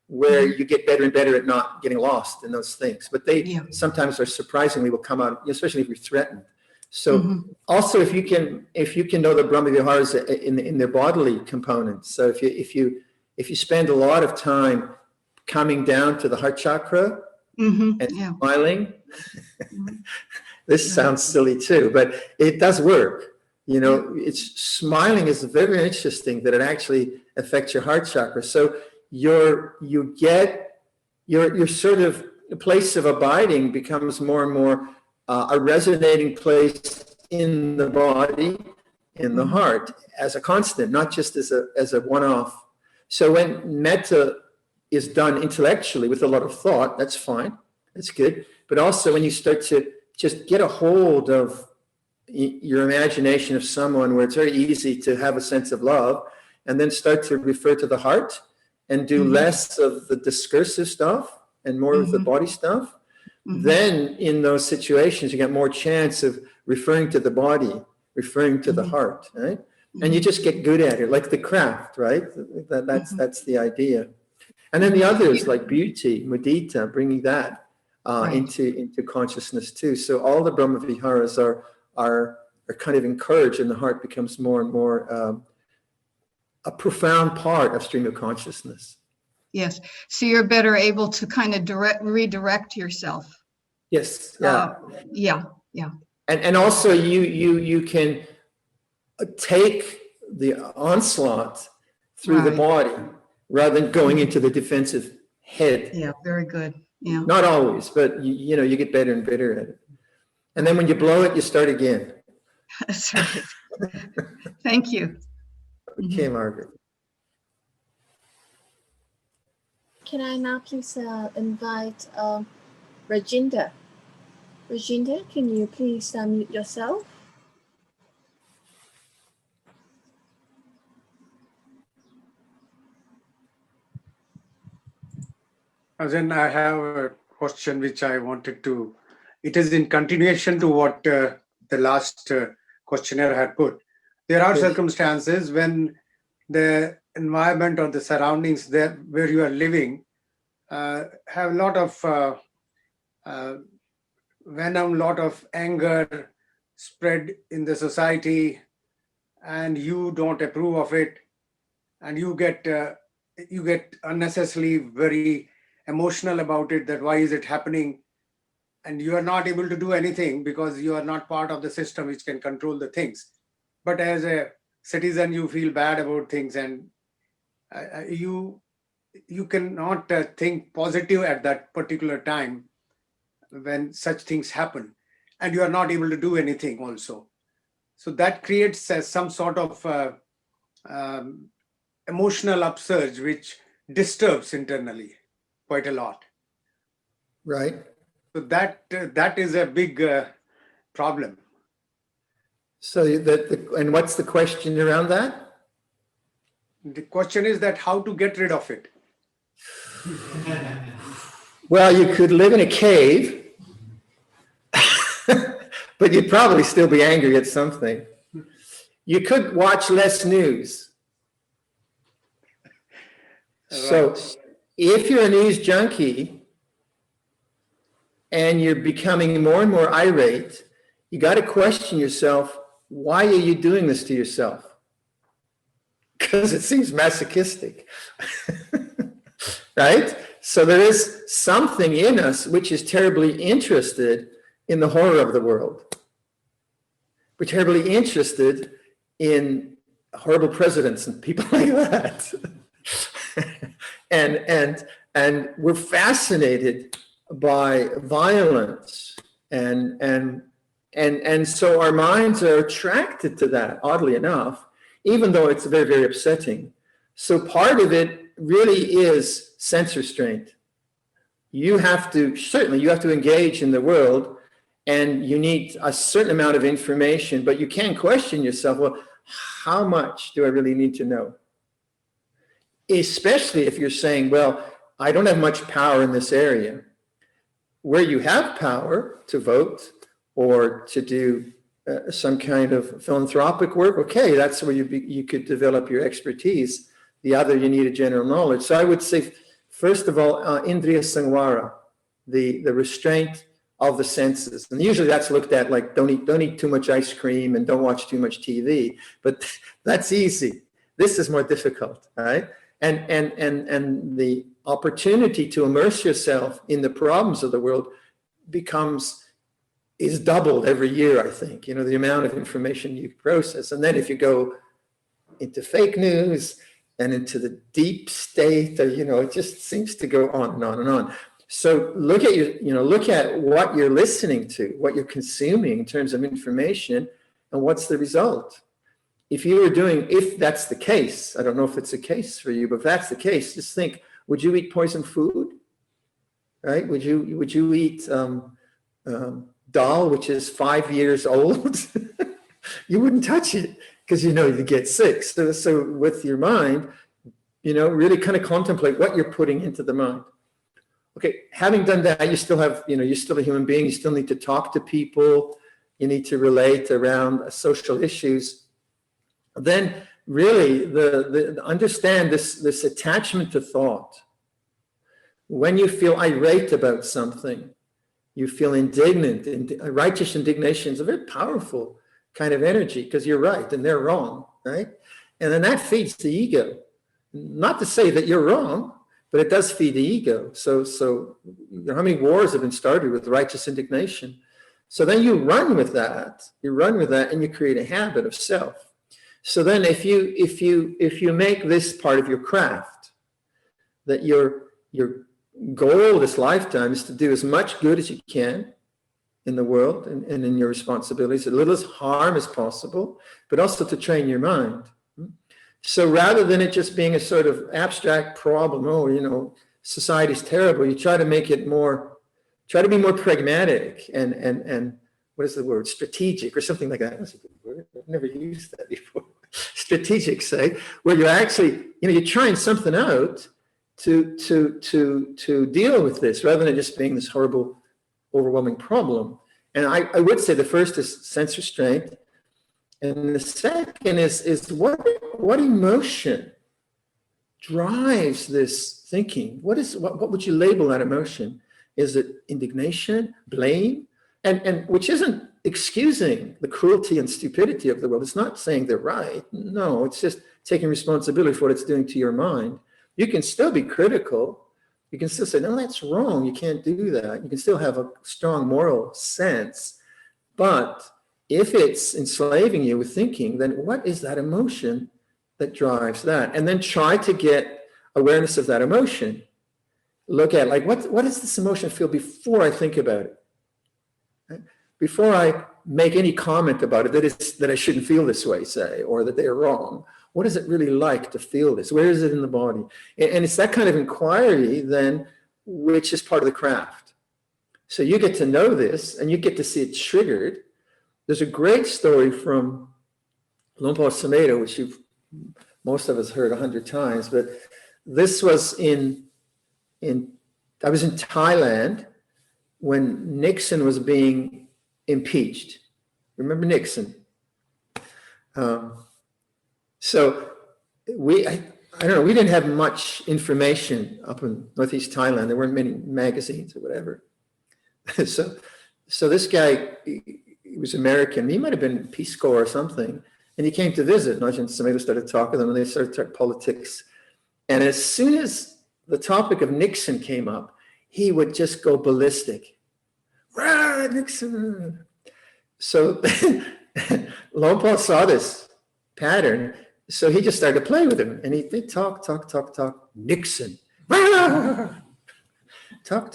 B: where you get better and better at not getting lost in those things. But they sometimes are surprisingly will come out, especially if you're threatened. So also if you can know the Brahmaviharas in their bodily components. So if you spend a lot of time coming down to the heart chakra and smiling, this sounds silly too, but it does work. You know, it's smiling is very interesting that it actually affects your heart chakra. So your sort of place of abiding becomes more and more a resonating place in the body, in the heart, as a constant, not just as a one-off. So when metta is done intellectually with a lot of thought, that's fine, that's good. But also when you start to just get a hold of your imagination of someone where it's very easy to have a sense of love, and then start to refer to the heart and do less of the discursive stuff and more of the body stuff, then in those situations you get more chance of referring to the body, referring to the heart, right? And you just get good at it, like the craft, right? That's the idea. And then the others, like beauty, mudita, bringing that into consciousness too. So all the Brahmaviharas are kind of encouraged, and the heart becomes more and more a profound part of stream of consciousness.
D: Yes. So you're better able to kind of redirect yourself.
B: Yes.
D: Yeah.
B: And also you can take the onslaught through the body rather than going into the defensive head.
D: Yeah, very good. Yeah.
B: Not always, but you get better and better at it. And then when you blow it, you start again.
D: That's right. Thank you.
B: Okay, Margaret.
C: Can I now please invite Rajinder? Rajinder, can you please mute yourself?
E: Then I have a question which I wanted to, it is in continuation to what the last questionnaire had put. There are circumstances when the environment or the surroundings there where you are living have a lot of venom, lot of anger spread in the society, and you don't approve of it, and you get unnecessarily very emotional about it, that why is it happening, and you are not able to do anything because you are not part of the system which can control the things. But as a citizen, you feel bad about things, and you cannot think positive at that particular time when such things happen, and you are not able to do anything also. So that creates some sort of emotional upsurge which disturbs internally quite a lot.
B: Right.
E: So that is a big problem.
B: So and what's the question around that?
E: The question is that how to get rid of it.
B: Well, you could live in a cave, but you'd probably still be angry at something. You could watch less news. So if you're a news junkie and you're becoming more and more irate, you got to question yourself, why are you doing this to yourself? Because it seems masochistic, right? So there is something in us which is terribly interested in the horror of the world. We're terribly interested in horrible presidents and people like that. and we're fascinated by violence, and so our minds are attracted to that, oddly enough, even though it's very, very upsetting. So part of it really is sense restraint. You have to engage in the world, and you need a certain amount of information, but you can question yourself, well, how much do I really need to know? especially if you're saying, well, I don't have much power in this area. Where you have power to vote or to do some kind of philanthropic work, okay, that's where you could develop your expertise. The other, you need a general knowledge. So I would say, first of all, indriya samvara, the restraint of the senses. And usually that's looked at like don't eat too much ice cream and don't watch too much TV. But that's easy. This is more difficult, right? And the opportunity to immerse yourself in the problems of the world is doubled every year, I think, you know, the amount of information you process. And then if you go into fake news and into the deep state, you know, it just seems to go on and on and on. So look at what you're listening to, what you're consuming in terms of information, and what's the result. If that's the case, I don't know if it's a case for you, but if that's the case, just think, would you eat poison food? Right? Would you eat dal, which is 5 years old? You wouldn't touch it because you know you get sick. So with your mind, you know, really kind of contemplate what you're putting into the mind. Okay, having done that, you still have, you know, you're still a human being. You still need to talk to people. You need to relate around social issues. Then really understand this attachment to thought. When you feel irate about something, you feel indignant, and righteous indignation is a very powerful kind of energy because you're right and they're wrong, right? And then that feeds the ego. Not to say that you're wrong, but it does feed the ego. So you know, how many wars have been started with righteous indignation? So then you run with that, and you create a habit of self. So then if you make this part of your craft, that your goal this lifetime is to do as much good as you can in the world and in your responsibilities, as little as harm as possible, but also to train your mind. So rather than it just being a sort of abstract problem, oh, you know, society's terrible, you try to make it try to be more pragmatic and what is the word? Strategic or something like that. That's a good word. I've never used that before. Strategic, say, where you're actually, you know, you're trying something out to deal with this rather than just being this horrible, overwhelming problem. And I would say the first is sense restraint. And the second is what emotion drives this thinking? What would you label that emotion? Is it indignation, blame? And which isn't excusing the cruelty and stupidity of the world. It's not saying they're right. No, it's just taking responsibility for what it's doing to your mind. You can still be critical. You can still say, no, that's wrong. You can't do that. You can still have a strong moral sense. But if it's enslaving you with thinking, then what is that emotion that drives that? And then try to get awareness of that emotion. Look at like, what does this emotion feel before I think about it? Right? Before I make any comment about it that I shouldn't feel this way, say, or that they're wrong. What is it really like to feel this? Where is it in the body? And it's that kind of inquiry then, which is part of the craft. So you get to know this and you get to see it triggered. There's a great story from Luang Por Viradhammo, which most of us heard 100 times, but this was I was in Thailand when Nixon was being impeached. Remember Nixon? So I don't know, we didn't have much information up in Northeast Thailand. There weren't many magazines or whatever. So this guy, he was American. He might have been Peace Corps or something. And he came to visit. And Ajahn Sumedho started talking to them and they started talking politics. And as soon as the topic of Nixon came up, he would just go ballistic. Rah, Nixon. So Luang Por saw this pattern. So he just started to play with him. And they talk. Nixon. Rah! Talk.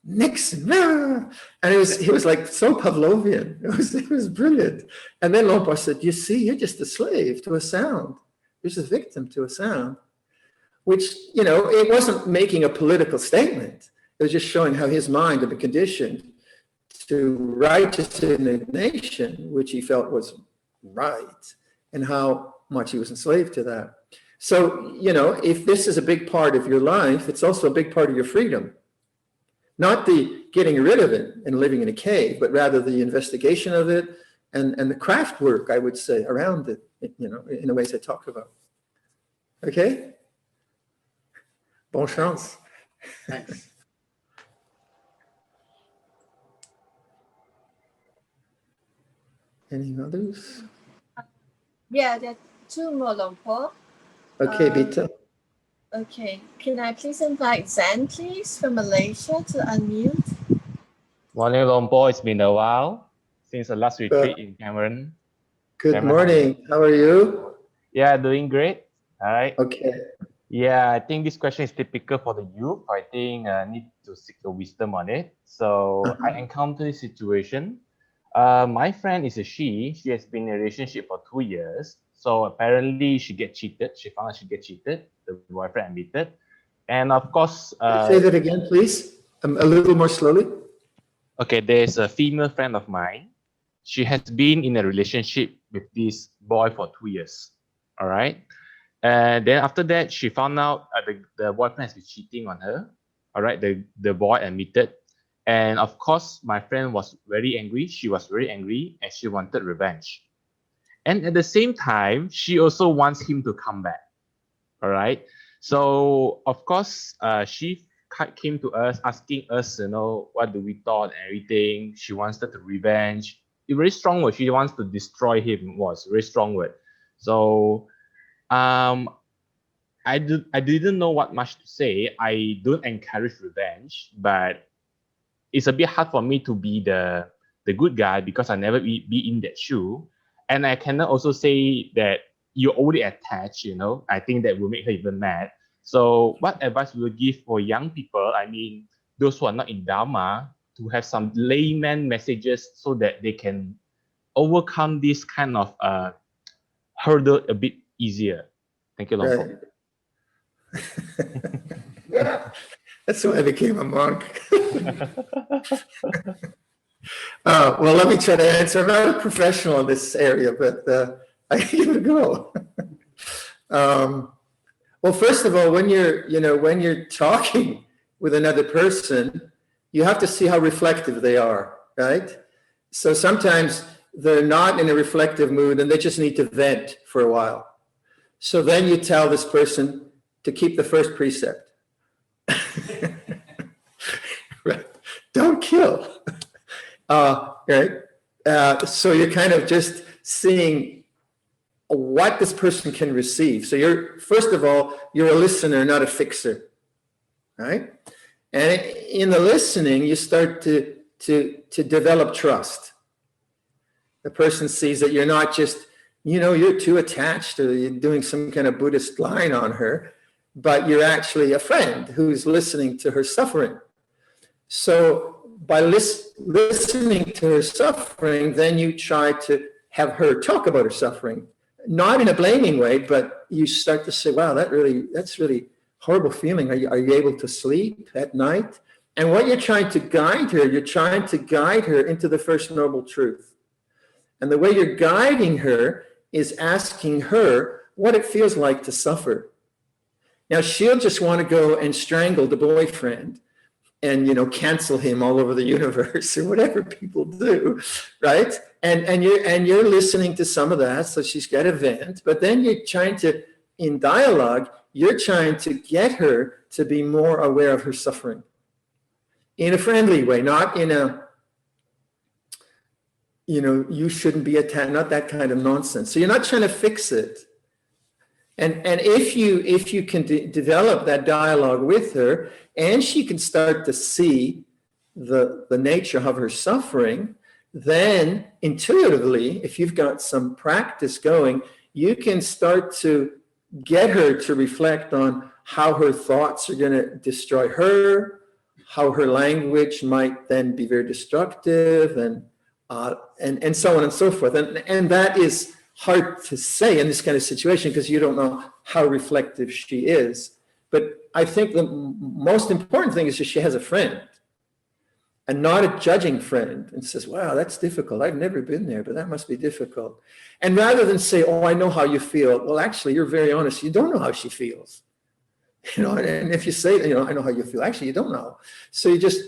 B: Nixon. Rah! And he was like so Pavlovian. It was brilliant. And then Luang Por said, you see, you're just a slave to a sound. You're just a victim to a sound. Which, you know, it wasn't making a political statement. It was just showing how his mind had been conditioned to righteous indignation, which he felt was right, and how much he was enslaved to that. So, you know, if this is a big part of your life, it's also a big part of your freedom. Not the getting rid of it and living in a cave, but rather the investigation of it and the craft work, I would say, around it, you know, in the ways I talk about. Okay? Bon chance.
E: Thanks.
B: Any others?
C: Yeah, there are two more, Luang Por.
B: Okay, Bita.
C: Okay, can I please invite Zen, please, from Malaysia to unmute?
F: Morning, Luang Por. It's been a while since the last retreat in Cameron.
B: Good
F: Cameron,
B: morning. How are you?
F: Yeah, doing great. All right.
B: Okay.
F: Yeah, I think this question is typical for the youth. I think I need to seek your wisdom on it. So I encountered this situation. My friend is a she. She has been in a relationship for 2 years. So apparently she get cheated. She found out she get cheated. The boyfriend admitted. And of course...
B: Say that again, please. A little more slowly.
F: Okay, there's a female friend of mine. She has been in a relationship with this boy for 2 years. All right. And then after that, she found out the boyfriend has been cheating on her. All right. The boy admitted. And of course, my friend was very angry. She was very angry and she wanted revenge. And at the same time, she also wants him to come back. All right. So, of course, she came to us asking us, you know, what do we thought and everything. She wants to revenge. A very strong word. She wants to destroy him was a very strong word. So I didn't know what much to say. I don't encourage revenge, but it's a bit hard for me to be the good guy because I never be in that shoe. And I cannot also say that you're already attached, you know. I think that will make her even mad. So what advice will you give for young people? I mean, those who are not in Dharma, to have some layman messages so that they can overcome this kind of hurdle a bit easier. Thank you, Luang Por.
B: Right. That's why I became a monk. Well, let me try to answer. I'm not a professional in this area, but I give it a go. Well, first of all, when you're talking with another person, you have to see how reflective they are, right? So sometimes they're not in a reflective mood and they just need to vent for a while. So then you tell this person to keep the first precept. Right. Don't kill. Right. So you're kind of just seeing what this person can receive. So first of all, you're a listener, not a fixer. Right. And in the listening, you start to develop trust. The person sees that you're not just, you're too attached or you're doing some kind of Buddhist line on her, but you're actually a friend who's listening to her suffering. So by listening to her suffering, then you try to have her talk about her suffering, not in a blaming way, but you start to say, wow, that's really horrible feeling. Are you able to sleep at night? And what you're trying to guide her into the First Noble Truth. And the way you're guiding her is asking her what it feels like to suffer. Now, she'll just want to go and strangle the boyfriend and, cancel him all over the universe or whatever people do, right? And you're listening to some of that, so she's got a vent, but then you're trying to, in dialogue, you're trying to get her to be more aware of her suffering in a friendly way, not in a, you shouldn't be attacked, not that kind of nonsense. So you're not trying to fix it. And if you can develop that dialogue with her and she can start to see the nature of her suffering, then intuitively, if you've got some practice going, you can start to get her to reflect on how her thoughts are going to destroy her, how her language might then be very destructive, and so on and so forth. And that is hard to say in this kind of situation because you don't know how reflective she is. But I think the most important thing is that she has a friend. and not a judging friend and says, wow, that's difficult. I've never been there, but that must be difficult. And rather than say, oh, I know how you feel. Well, actually, you're very honest. You don't know how she feels. You know, and if you say, you know, I know how you feel, actually, you don't know. So you just,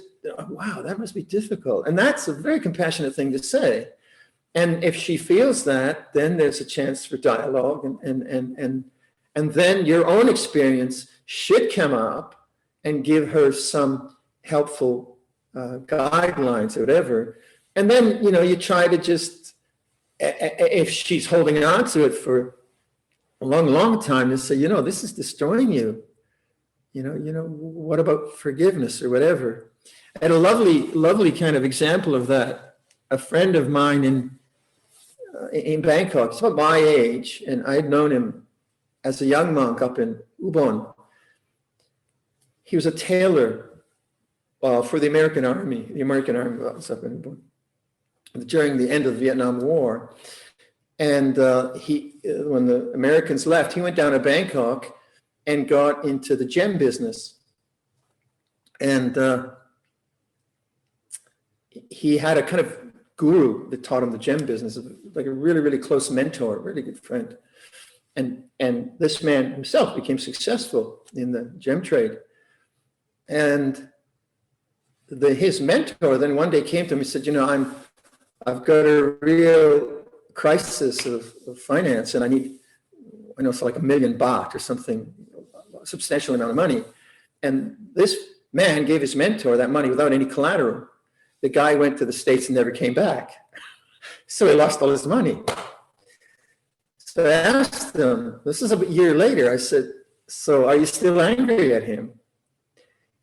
B: wow, that must be difficult. And that's a very compassionate thing to say. And if she feels that, then there's a chance for dialogue. And then your own experience should come up and give her some helpful guidelines or whatever. And then, you know, you try to just, if she's holding on to it for a long, long time, to say, you know, this is destroying you. You know, what about forgiveness or whatever? I had a lovely kind of example of that. A friend of mine in Bangkok, he's about my age, and I had known him as a young monk up in Ubon. He was a tailor for the American Army. The American Army was up in Ubon during the end of the Vietnam War. And when the Americans left, he went down to Bangkok and got into the gem business. And he had a kind of guru that taught him the gem business, like a really, really close mentor, really good friend. And this man himself became successful in the gem trade. And his mentor then one day came to him and said, you know, I've got a real crisis of finance, and I know it's like $1 million baht or something, a substantial amount of money. And this man gave his mentor that money without any collateral. The guy went to the States and never came back. So he lost all his money. So I asked him, this is a year later, I said, so are you still angry at him?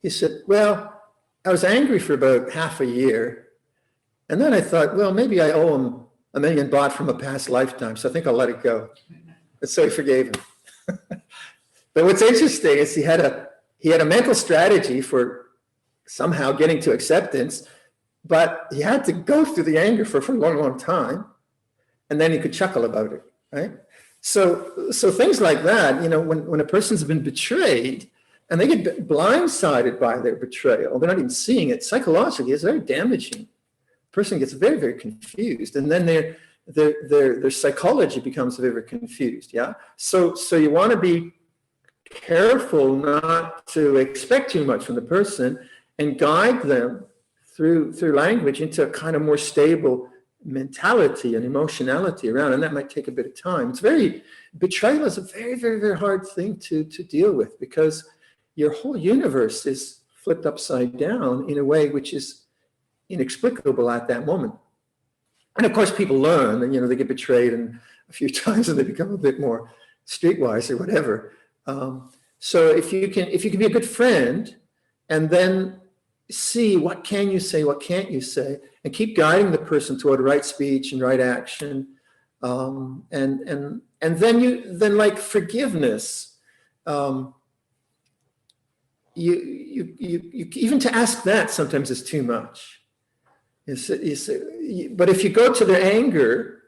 B: He said, well, I was angry for about half a year. And then I thought, well, maybe I owe him $1 million baht from a past lifetime, so I think I'll let it go. And so he forgave him. But what's interesting is he had a mental strategy for somehow getting to acceptance, but he had to go through the anger for a long, long time, and then he could chuckle about it, right? So things like that, you know, when a person's been betrayed and they get blindsided by their betrayal, they're not even seeing it, psychologically, it's very damaging. The person gets very, very confused, and then their psychology becomes very, very confused, yeah? So you want to be careful not to expect too much from the person and guide them through language into a kind of more stable mentality and emotionality around, and that might take a bit of time. Betrayal is a very, very, very hard thing to deal with, because your whole universe is flipped upside down in a way which is inexplicable at that moment. And of course, people learn, and you know, they get betrayed and a few times and they become a bit more streetwise or whatever. So if you can be a good friend and then see what can you say, what can't you say, and keep guiding the person toward right speech and right action, and then like forgiveness, you even to ask that sometimes is too much. But if you go to their anger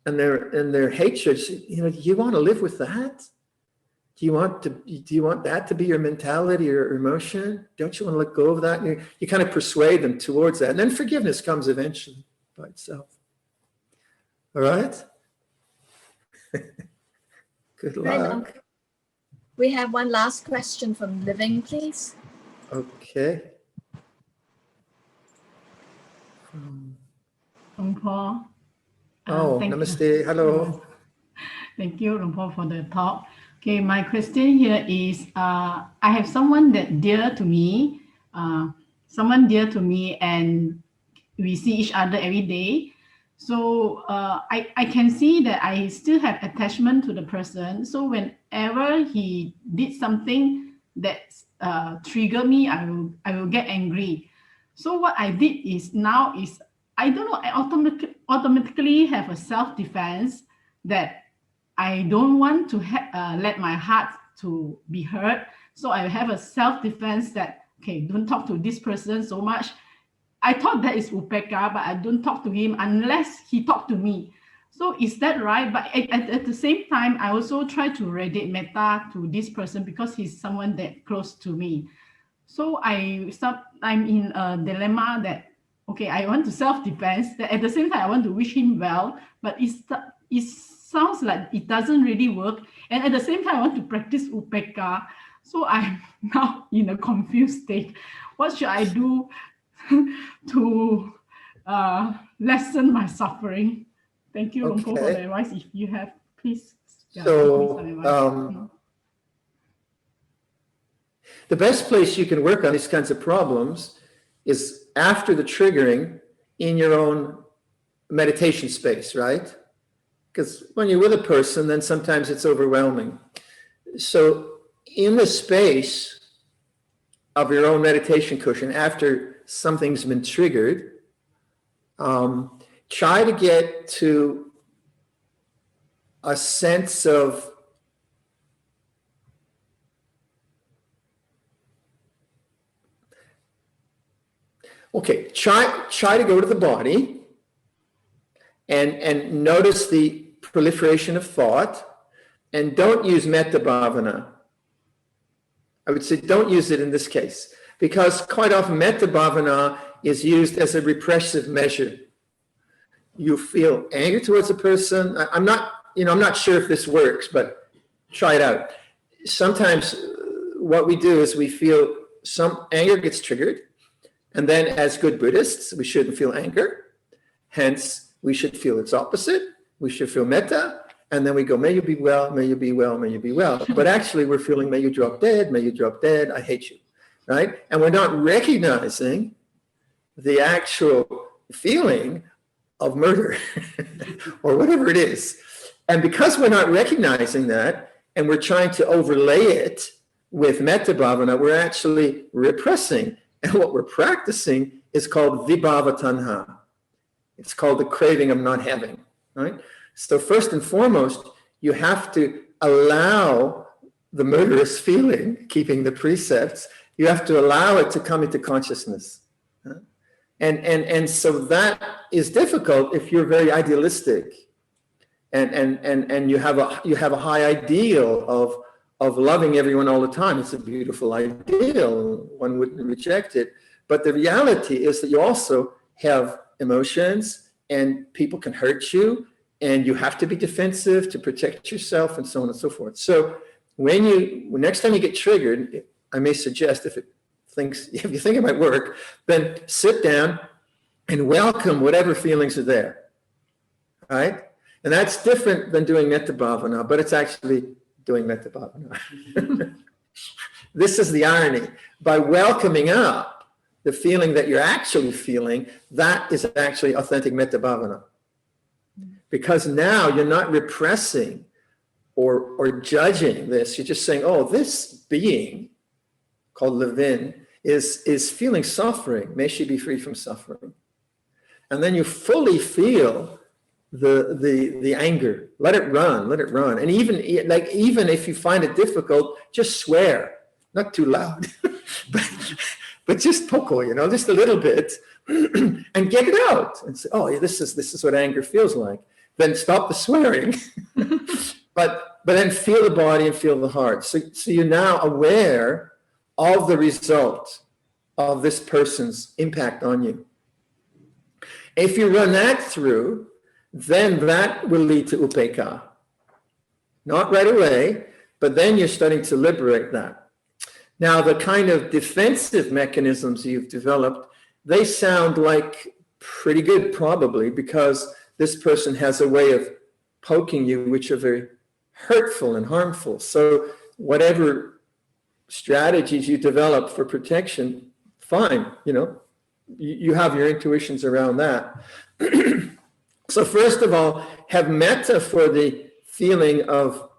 B: and their hatred, you know, do you want to live with that? Do you want that to be your mentality or emotion? Don't you want to let go of that? And you kind of persuade them towards that. And then forgiveness comes eventually by itself. All right? Good luck.
C: Right, we have one last question from Living, please.
B: Okay.
G: Luang Por.
B: Namaste. Hello.
G: Thank you, Luang Por, for the talk. Okay, my question here is, I have someone that dear to me, and we see each other every day. So I can see that I still have attachment to the person. So whenever he did something that trigger me, I will get angry. So what I did is I don't know, I automatically have a self-defense that I don't want to let my heart to be hurt. So I have a self-defense that, okay, don't talk to this person so much. I thought that is upekkha, but I don't talk to him unless he talk to me. So is that right? But at the same time, I also try to radiate metta to this person because he's someone that close to me. So I'm in a dilemma that, okay, I want to self-defense, that at the same time I want to wish him well, but it sounds like it doesn't really work. And at the same time I want to practice upekkha. So I'm now in a confused state. What should I do to lessen my suffering? Thank you, Luang Por, for the advice. If you have, please.
B: So, the best place you can work on these kinds of problems is after the triggering in your own meditation space, right? Because when you're with a person, then sometimes it's overwhelming. So in the space of your own meditation cushion, after something's been triggered, try to get to a sense of try to go to the body and notice the proliferation of thought, and don't use metta bhavana. I would say don't use it in this case, because quite often metta bhavana is used as a repressive measure. You feel anger towards a person. I'm not sure if this works, but try it out. Sometimes what we do is we feel some anger gets triggered, and then as good Buddhists, we shouldn't feel anger. Hence, we should feel its opposite. We should feel metta, and then we go, may you be well, may you be well, may you be well. But actually we're feeling, may you drop dead, may you drop dead, I hate you, right? And we're not recognizing the actual feeling of murder or whatever it is. And because we're not recognizing that, and we're trying to overlay it with metta bhavana, we're actually repressing. And what we're practicing is called vibhava tanha. It's called the craving of not having, right? So first and foremost, you have to allow the murderous feeling, keeping the precepts, you have to allow it to come into consciousness. And so that is difficult if you're very idealistic and you have a high ideal of loving everyone all the time. It's a beautiful ideal. One wouldn't reject it. But the reality is that you also have emotions, and people can hurt you, and you have to be defensive to protect yourself, and so on and so forth. So next time you get triggered, I may suggest if you think it might work, then sit down and welcome whatever feelings are there, right? And that's different than doing metta bhavana, but it's actually doing metta bhavana. This is the irony. By welcoming up the feeling that you're actually feeling, that is actually authentic metta bhavana. Because now you're not repressing or judging this. You're just saying, oh, this being called Levin is feeling suffering. May she be free from suffering. And then you fully feel the anger. Let it run. And even if you find it difficult, just swear, not too loud, but just poko, just a little bit, and get it out and say, oh, this is what anger feels like. Then stop the swearing, but then feel the body and feel the heart. So you're now aware of the result of this person's impact on you. If you run that through, then that will lead to upekkha. Not right away, but then you're starting to liberate that. Now, the kind of defensive mechanisms you've developed, they sound like pretty good probably, because this person has a way of poking you which are very hurtful and harmful. So whatever strategies you develop for protection, fine, you have your intuitions around that. So first of all, have metta for the feeling of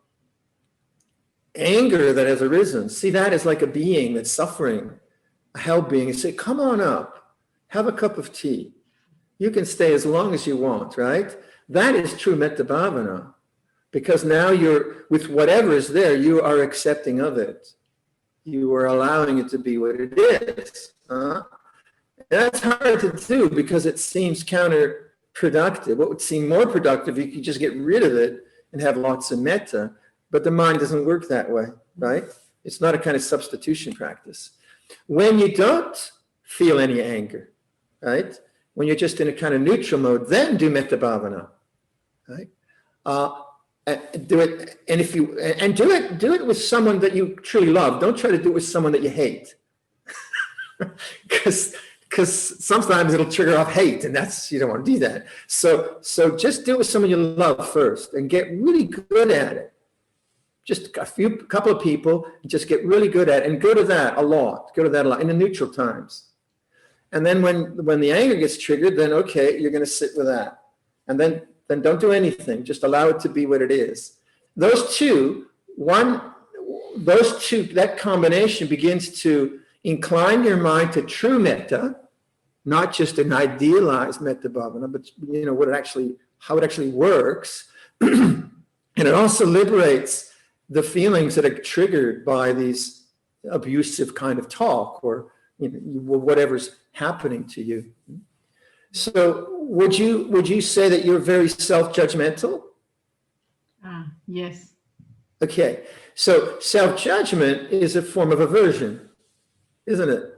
B: anger that has arisen. See that as like a being that's suffering, a hell being, and say, come on up, have a cup of tea. You can stay as long as you want, right? That is true metta bhavana, because now you're, with whatever is there, you are accepting of it. You are allowing it to be what it is. That's hard to do because it seems counterproductive. What would seem more productive, you could just get rid of it and have lots of metta, but the mind doesn't work that way, right? It's not a kind of substitution practice. When you don't feel any anger, right? When you're just in a kind of neutral mode, then do metta bhavana, right? Do it, and if you do it with someone that you truly love. Don't try to do it with someone that you hate, because sometimes it'll trigger off hate, and you don't want to do that. So just do it with someone you love first, and get really good at it. Just a couple of people, just get really good at it, and go to that a lot. Go to that a lot in the neutral times. And then when the anger gets triggered, then okay, you're going to sit with that, and then don't do anything. Just allow it to be what it is. Those two, that combination begins to incline your mind to true metta, not just an idealized metta bhavana, but how it actually works. And it also liberates the feelings that are triggered by these abusive kind of talk or whatever's happening to you. So would you say that you're very self-judgmental?
G: Yes.
B: Okay, so self-judgment is a form of aversion, isn't it?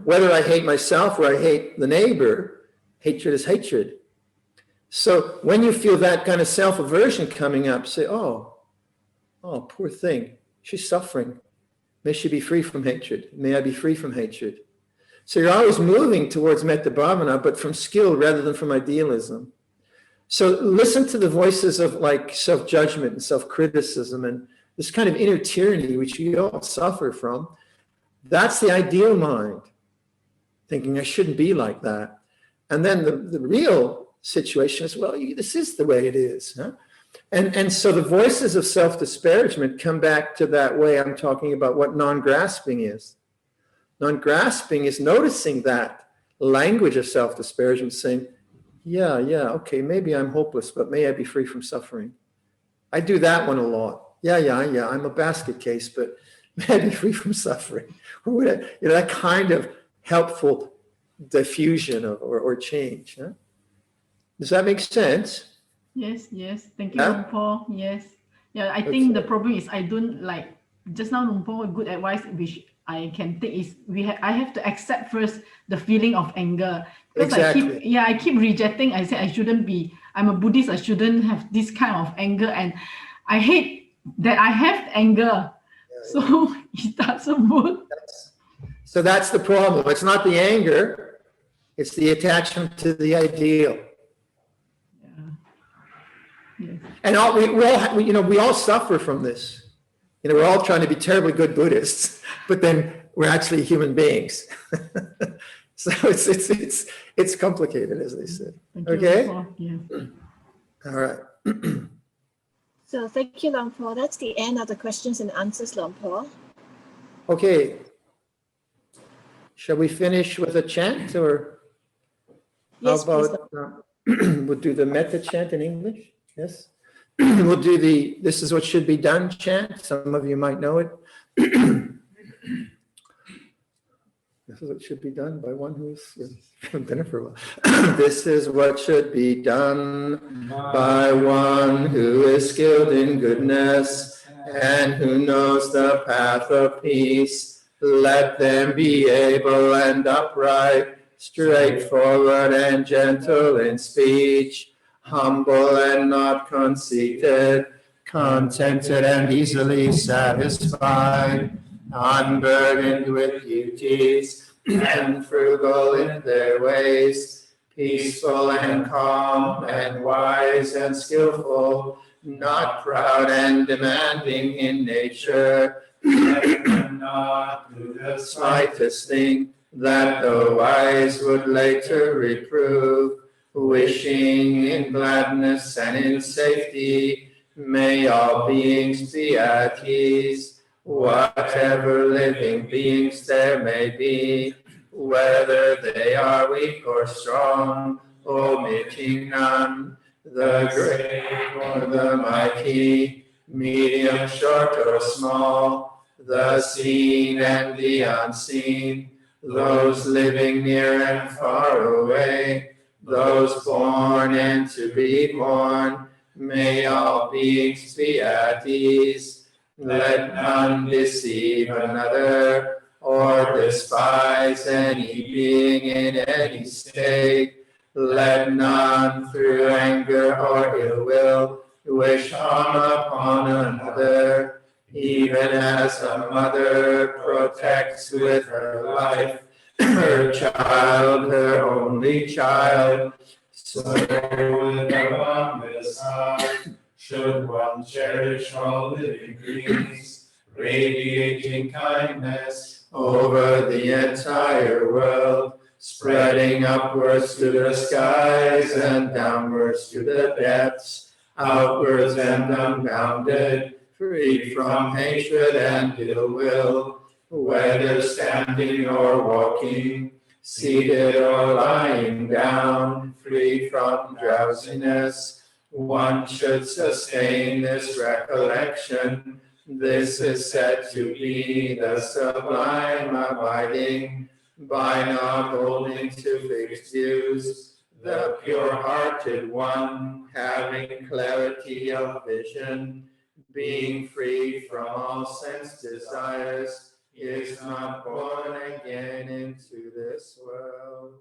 B: Whether I hate myself or I hate the neighbor, hatred is hatred. So when you feel that kind of self-aversion coming up, say, oh, poor thing, she's suffering. May she be free from hatred. May I be free from hatred. So you're always moving towards metta bhavana, but from skill rather than from idealism. So listen to the voices of like self-judgment and self-criticism and this kind of inner tyranny, which we all suffer from. That's the ideal mind, thinking I shouldn't be like that. And then the real situation is, well, this is the way it is. Huh? And so the voices of self-disparagement come back to that way I'm talking about what non-grasping is. Non-grasping is noticing that language of self-disparagement, saying, yeah, okay, maybe I'm hopeless, but may I be free from suffering. I do that one a lot. Yeah, I'm a basket case, but may I be free from suffering. That kind of helpful diffusion or change. Huh? Does that make sense?
G: Yes. Thank you, Luang Por. Yes. Yeah, I think the problem is I don't like, just now Luang Por, good advice which I can take is I have to accept first the feeling of anger. Because
B: exactly.
G: I keep rejecting. I say I shouldn't be, I'm a Buddhist, I shouldn't have this kind of anger, and I hate that I have anger. So it doesn't work.
B: So that's the problem. It's not the anger, it's the attachment to the ideal.
G: Yes.
B: And we all suffer from this. We're all trying to be terribly good Buddhists, but then we're actually human beings. So it's complicated, as they said. Okay. All right.
C: So thank you, Luang Por. That's the end of the questions and answers, Luang Por.
B: Okay. Shall we finish with a chant, or
C: Yes,
B: how about we'll do the metta chant in English? Yes. We'll do the "This is what should be done" chant. Some of you might know it. This is what should be done by one who's been it for a while. This is what should be done by one who is skilled in goodness and who knows the path of peace. Let them be able and upright, straightforward and gentle in speech, humble and not conceited, contented and easily satisfied, unburdened with duties, and frugal in their ways, peaceful and calm and wise and skillful, not proud and demanding in nature, not do the slightest thing that the wise would later reprove, wishing in gladness and in safety, may all beings be at ease, whatever living beings there may be, whether they are weak or strong, omitting none, the great or the mighty, medium, short, or small, the seen and the unseen, those living near and far away, those born and to be born, may all beings be at ease. Let none deceive another, or despise any being in any state. Let none through anger or ill will wish harm upon another, even as a mother protects with her life her child, her only child. So with a boundless heart should one cherish all living beings, radiating kindness over the entire world, spreading upwards to the skies and downwards to the depths, outwards and unbounded, free from hatred and ill will, whether standing or walking, seated or lying down, free from drowsiness. One should sustain this recollection. This is said to be the sublime abiding, by not holding to fixed views, the pure-hearted one, having clarity of vision, being free from all sense desires, is not born again into this world.